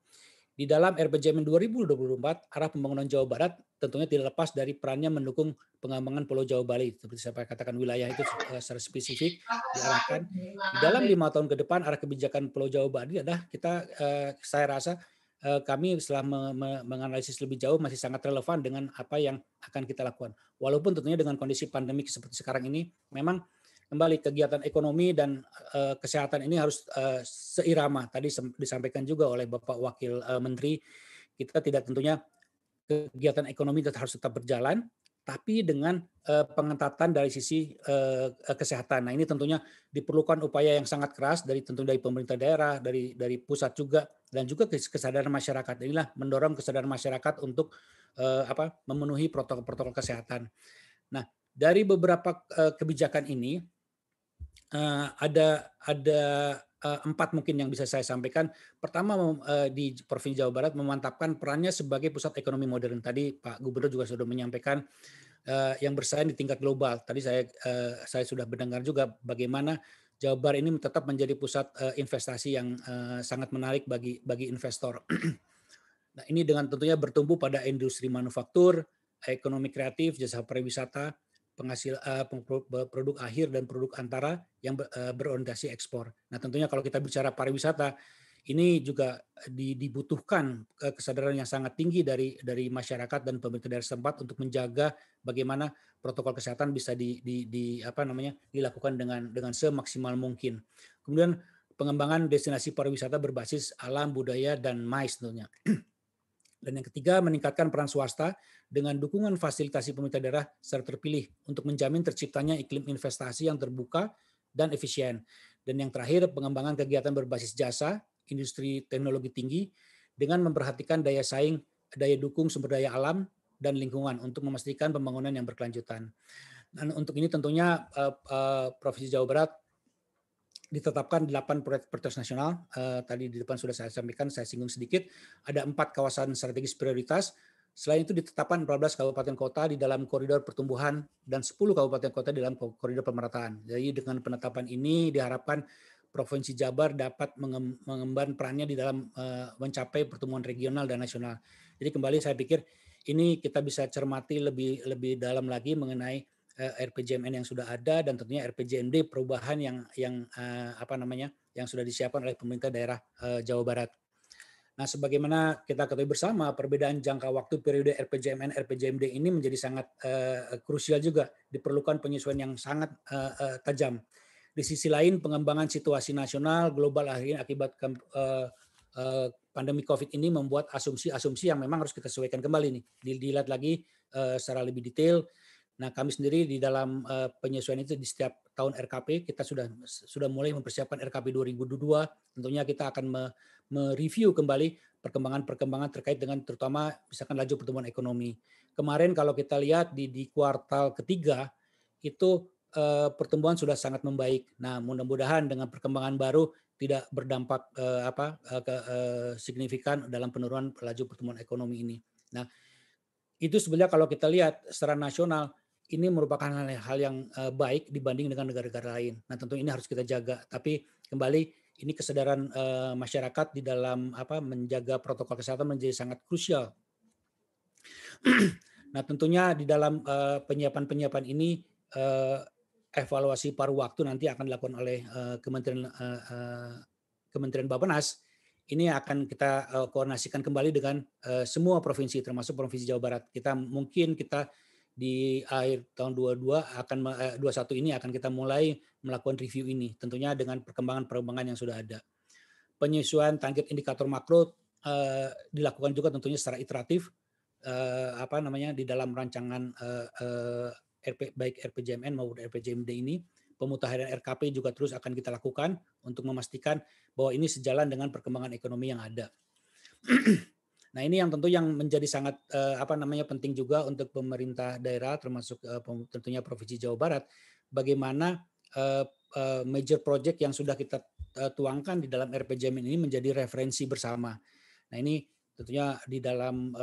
S8: Di dalam RPJMN 2024, arah pembangunan Jawa Barat tentunya tidak lepas dari perannya mendukung pengembangan Pulau Jawa Bali. Seperti saya katakan, wilayah itu secara spesifik diarahkan. Di dalam 5 tahun ke depan, arah kebijakan Pulau Jawa Bali adalah saya rasa kami setelah menganalisis lebih jauh masih sangat relevan dengan apa yang akan kita lakukan. Walaupun tentunya dengan kondisi pandemik seperti sekarang ini, memang kembali kegiatan ekonomi dan kesehatan ini harus seirama. Tadi disampaikan juga oleh Bapak Wakil Menteri, kita tidak tentunya kegiatan ekonomi harus tetap berjalan, tapi dengan pengetatan dari sisi kesehatan. Nah, ini tentunya diperlukan upaya yang sangat keras dari pemerintah daerah, dari pusat juga, dan juga kesadaran masyarakat. Inilah mendorong kesadaran masyarakat untuk memenuhi protokol kesehatan. Nah, dari beberapa kebijakan ini ada 4 mungkin yang bisa saya sampaikan. Pertama, di Provinsi Jawa Barat memantapkan perannya sebagai pusat ekonomi modern. Tadi Pak Gubernur juga sudah menyampaikan yang bersaing di tingkat global. Tadi saya sudah mendengar juga bagaimana Jawa Barat ini tetap menjadi pusat investasi yang sangat menarik bagi investor. Nah, ini dengan tentunya bertumbuh pada industri manufaktur, ekonomi kreatif, jasa pariwisata, penghasil produk akhir dan produk antara yang berorientasi ekspor. Nah, tentunya kalau kita bicara pariwisata, ini juga dibutuhkan kesadaran yang sangat tinggi dari masyarakat dan pemerintah daerah setempat untuk menjaga bagaimana protokol kesehatan bisa dilakukan dengan semaksimal mungkin. Kemudian pengembangan destinasi pariwisata berbasis alam, budaya, dan MICE tentunya. Dan yang ketiga, meningkatkan peran swasta dengan dukungan fasilitasi pemerintah daerah secara terpilih untuk menjamin terciptanya iklim investasi yang terbuka dan efisien. Dan yang terakhir, pengembangan kegiatan berbasis jasa, industri teknologi tinggi dengan memperhatikan daya saing, daya dukung sumber daya alam, dan lingkungan untuk memastikan pembangunan yang berkelanjutan. Dan untuk ini tentunya Provinsi Jawa Barat ditetapkan 8 proyek prioritas nasional. Tadi di depan sudah saya sampaikan, saya singgung sedikit. Ada 4 kawasan strategis prioritas. Selain itu ditetapkan 14 kabupaten kota di dalam koridor pertumbuhan dan 10 kabupaten kota di dalam koridor pemerataan. Jadi dengan penetapan ini diharapkan Provinsi Jabar dapat mengemban perannya di dalam mencapai pertumbuhan regional dan nasional. Jadi kembali saya pikir ini kita bisa cermati lebih dalam lagi mengenai RPJMN yang sudah ada dan tentunya RPJMD perubahan yang sudah disiapkan oleh pemerintah daerah Jawa Barat. Nah, sebagaimana kita ketahui bersama, perbedaan jangka waktu periode RPJMN RPJMD ini menjadi sangat krusial juga, diperlukan penyesuaian yang sangat tajam. Di sisi lain, pengembangan situasi nasional global akhirnya akibat pandemi COVID ini membuat asumsi-asumsi yang memang harus kita sesuaikan kembali nih. Dilihat lagi secara lebih detail. Nah, kami sendiri di dalam penyesuaian itu di setiap tahun RKP kita sudah mulai mempersiapkan RKP 2022. Tentunya kita akan mereview kembali perkembangan-perkembangan terkait dengan terutama misalkan laju pertumbuhan ekonomi. Kemarin kalau kita lihat di kuartal ketiga itu pertumbuhan sudah sangat membaik. Nah, mudah-mudahan dengan perkembangan baru tidak berdampak signifikan dalam penurunan laju pertumbuhan ekonomi ini. Nah, itu sebenarnya kalau kita lihat secara nasional ini merupakan hal yang baik dibanding dengan negara-negara lain. Nah, tentu ini harus kita jaga. Tapi kembali ini kesadaran masyarakat di dalam menjaga protokol kesehatan menjadi sangat krusial. Nah, tentunya di dalam penyiapan ini evaluasi paruh waktu nanti akan dilakukan oleh Kementerian Bappenas. Ini akan kita koordinasikan kembali dengan semua provinsi, termasuk Provinsi Jawa Barat. Kita di akhir tahun 21 ini akan kita mulai melakukan review ini, tentunya dengan perkembangan yang sudah ada. Penyesuaian target indikator makro dilakukan juga tentunya secara iteratif, di dalam rancangan baik RPJMN maupun RPJMD ini. Pemutahiran RKP juga terus akan kita lakukan untuk memastikan bahwa ini sejalan dengan perkembangan ekonomi yang ada. Nah, ini yang tentu yang menjadi sangat penting juga untuk pemerintah daerah termasuk tentunya Provinsi Jawa Barat, bagaimana major project yang sudah kita tuangkan di dalam RPJMN ini menjadi referensi bersama. Nah, ini tentunya di dalam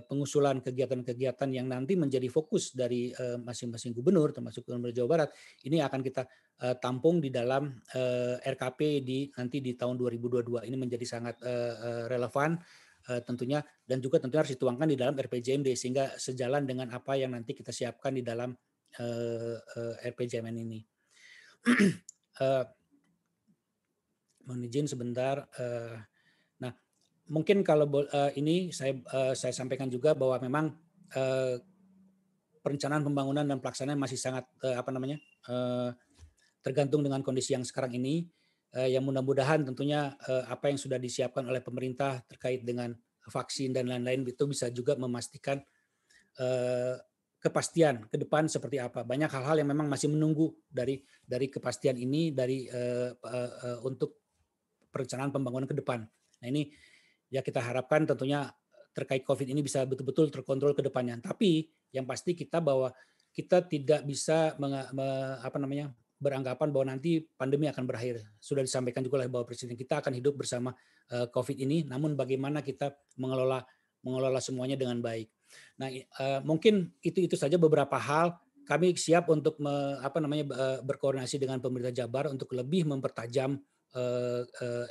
S8: pengusulan kegiatan-kegiatan yang nanti menjadi fokus dari masing-masing gubernur termasuk Gubernur Jawa Barat ini akan kita tampung di dalam RKP nanti di tahun 2022. Ini menjadi sangat relevan tentunya dan juga tentunya harus dituangkan di dalam RPJMD sehingga sejalan dengan apa yang nanti kita siapkan di dalam RPJMN ini. Mohon izin sebentar. Nah, mungkin kalau ini saya sampaikan juga bahwa memang perencanaan pembangunan dan pelaksanaan masih sangat tergantung dengan kondisi yang sekarang ini. Yang mudah-mudahan tentunya apa yang sudah disiapkan oleh pemerintah terkait dengan vaksin dan lain-lain itu bisa juga memastikan kepastian ke depan seperti apa. Banyak hal-hal yang memang masih menunggu dari kepastian ini untuk perencanaan pembangunan ke depan. Nah, ini ya kita harapkan tentunya terkait COVID ini bisa betul-betul terkontrol ke depannya. Tapi yang pasti bahwa kita tidak bisa beranggapan bahwa nanti pandemi akan berakhir. Sudah disampaikan juga oleh Bapak Presiden, kita akan hidup bersama COVID ini, namun bagaimana kita mengelola semuanya dengan baik. Nah, mungkin itu saja beberapa hal. Kami siap untuk berkoordinasi dengan pemerintah Jabar untuk lebih mempertajam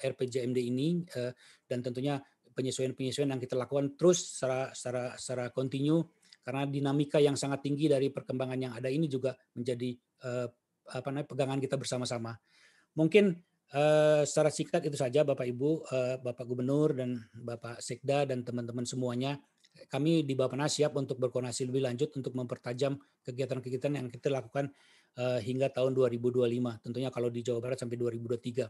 S8: RPJMD ini dan tentunya penyesuaian yang kita lakukan terus secara kontinu karena dinamika yang sangat tinggi dari perkembangan yang ada ini juga menjadi pegangan kita bersama-sama. Mungkin secara singkat itu saja Bapak Ibu, Bapak Gubernur dan Bapak Sekda dan teman-teman semuanya. Kami di Bappenas siap untuk berkoordinasi lebih lanjut untuk mempertajam kegiatan-kegiatan yang kita lakukan hingga tahun 2025. Tentunya kalau di Jawa Barat sampai 2023.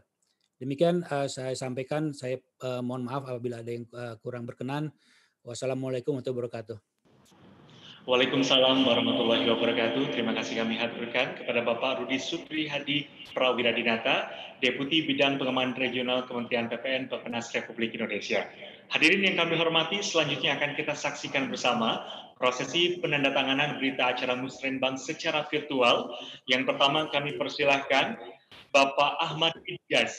S8: Demikian saya sampaikan. Saya mohon maaf apabila ada yang kurang berkenan. Wassalamualaikum warahmatullahi wabarakatuh.
S1: Waalaikumsalam warahmatullahi wabarakatuh. Terima kasih kami haturkan kepada Bapak Rudi Sutri Hadi Prawiradinata, Deputi Bidang Pengembangan Regional Kementerian PPN Bappenas Republik Indonesia. Hadirin yang kami hormati, selanjutnya akan kita saksikan bersama prosesi penandatanganan berita acara Musrenbang secara virtual. Yang pertama kami persilahkan Bapak Ahmad Idjas,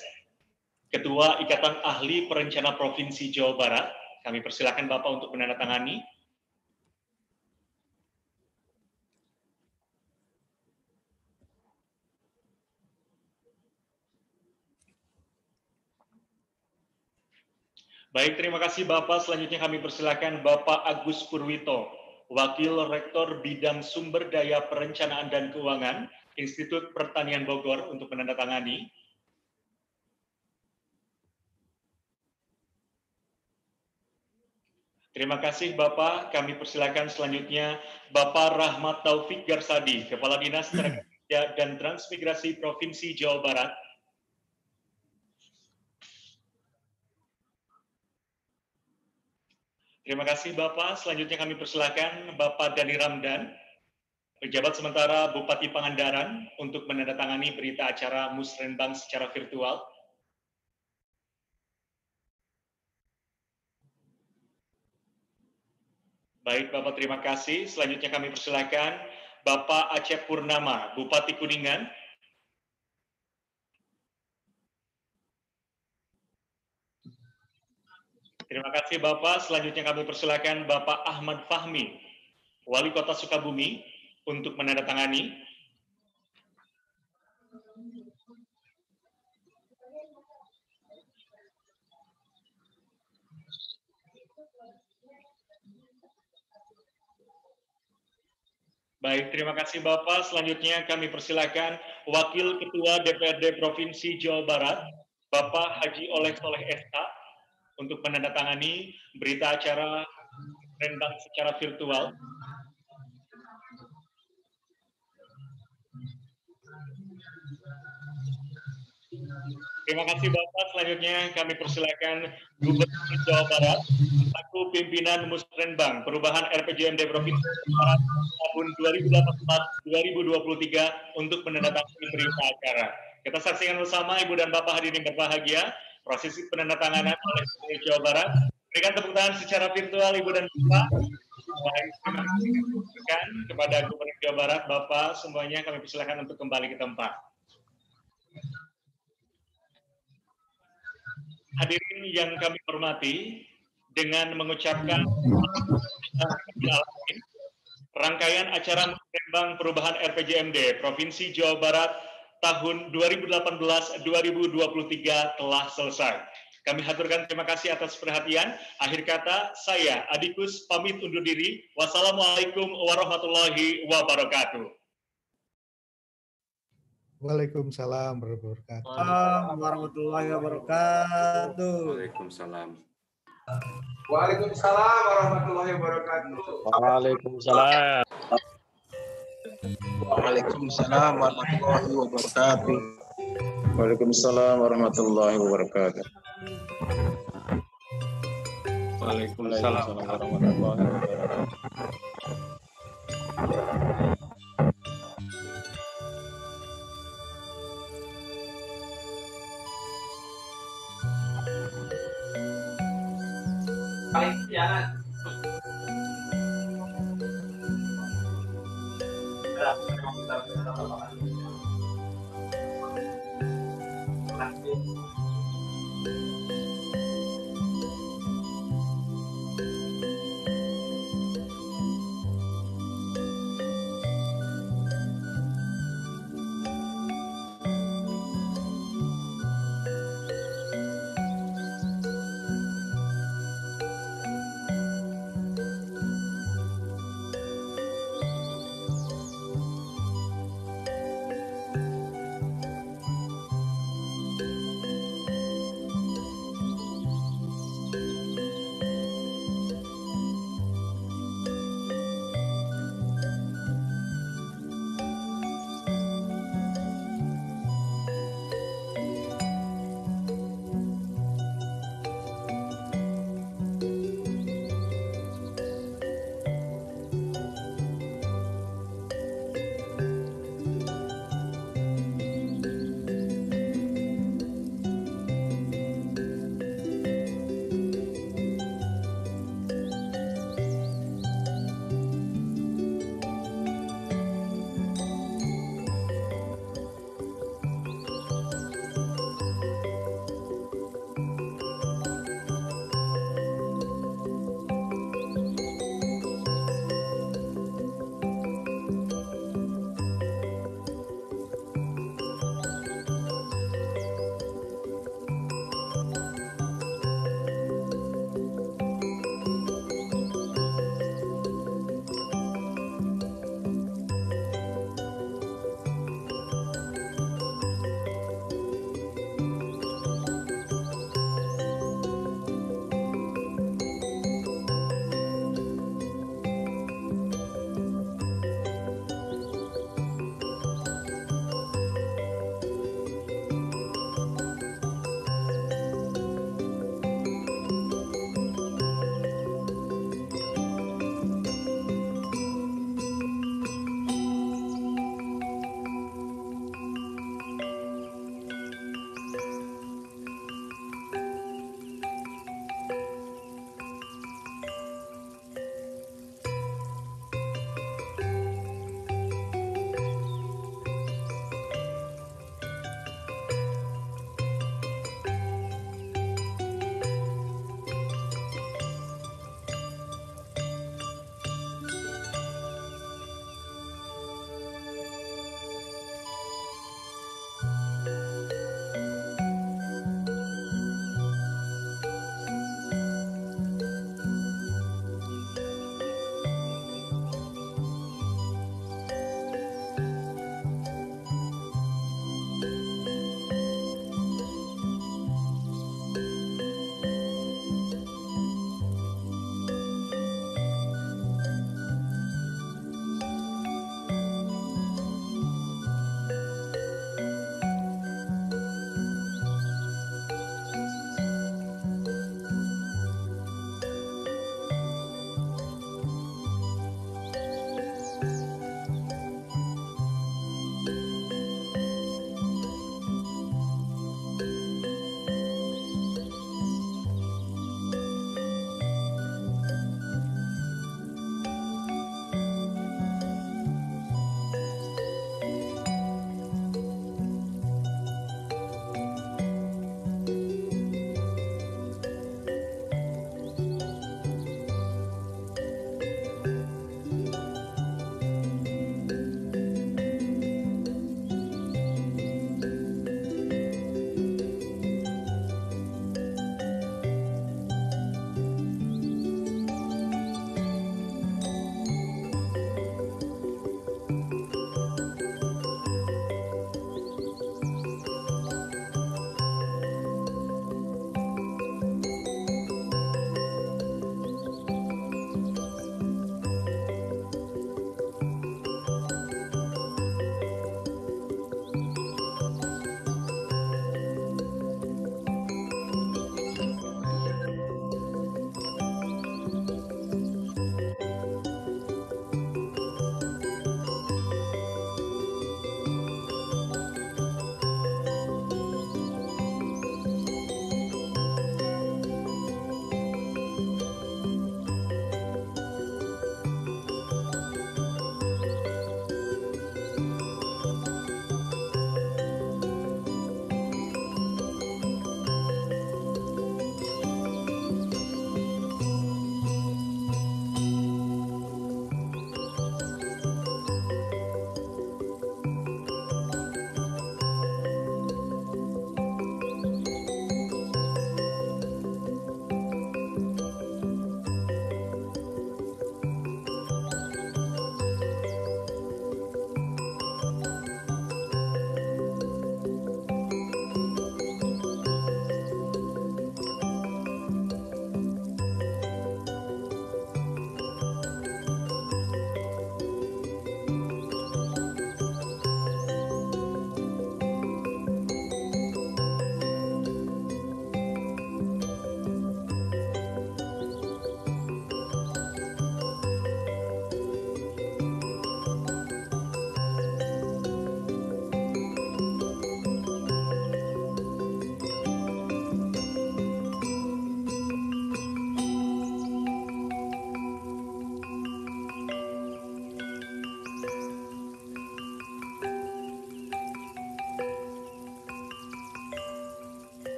S1: Ketua Ikatan Ahli Perencana Provinsi Jawa Barat. Kami persilahkan Bapak untuk menandatangani. Baik, terima kasih Bapak. Selanjutnya kami persilakan Bapak Agus Purwito, Wakil Rektor Bidang Sumber Daya Perencanaan dan Keuangan, Institut Pertanian Bogor untuk menandatangani. Terima kasih Bapak. Kami persilakan selanjutnya Bapak Rahmat Taufik Garsadi, Kepala Dinas Tenaga Kerja dan Transmigrasi Provinsi Jawa Barat. Terima kasih Bapak. Selanjutnya kami persilakan Bapak Dani Ramdan, pejabat sementara Bupati Pangandaran, untuk menandatangani berita acara Musrenbang secara virtual. Baik Bapak, terima kasih. Selanjutnya kami persilakan Bapak Acep Purnama, Bupati Kuningan. Terima kasih Bapak. Selanjutnya kami persilakan Bapak Ahmad Fahmi, Wali Kota Sukabumi, untuk menandatangani. Baik, terima kasih Bapak. Selanjutnya kami persilakan Wakil Ketua DPRD Provinsi Jawa Barat, Bapak Haji Oleh Soleh SK, untuk menandatangani berita acara Musrenbang secara virtual. Terima kasih Bapak. Selanjutnya kami persilakan Gubernur Jawa Barat, selaku pimpinan Musrenbang Perubahan RPJMD Provinsi Jawa Barat tahun 2018-2023 untuk menandatangani berita acara. Kita saksikan bersama Ibu dan Bapak hadirin berbahagia prosesi penandatanganan oleh Gubernur Jawa Barat. Berikan tepuk tangan secara virtual Ibu dan Bapak. Baik, terima kasih kepada Gubernur Jawa Barat. Bapak semuanya kami persilakan untuk kembali ke tempat. Hadirin yang kami hormati, dengan mengucapkan rangkaian acara Musrenbang Perubahan RPJMD Provinsi Jawa Barat tahun 2018-2023 telah selesai. Kami haturkan terima kasih atas perhatian. Akhir kata, saya Adikus pamit undur diri. Wassalamualaikum warahmatullahi wabarakatuh.
S9: Waalaikumsalam warahmatullahi wabarakatuh.
S5: Waalaikumsalam.
S10: Waalaikumsalam warahmatullahi wabarakatuh.
S11: Waalaikumsalam.
S10: Waalaikumsalam warahmatullahi wabarakatuh.
S4: Waalaikumsalam warahmatullahi wabarakatuh.
S11: Waalaikumsalam warahmatullahi wabarakatuh.
S10: Jangan. Terima kasih.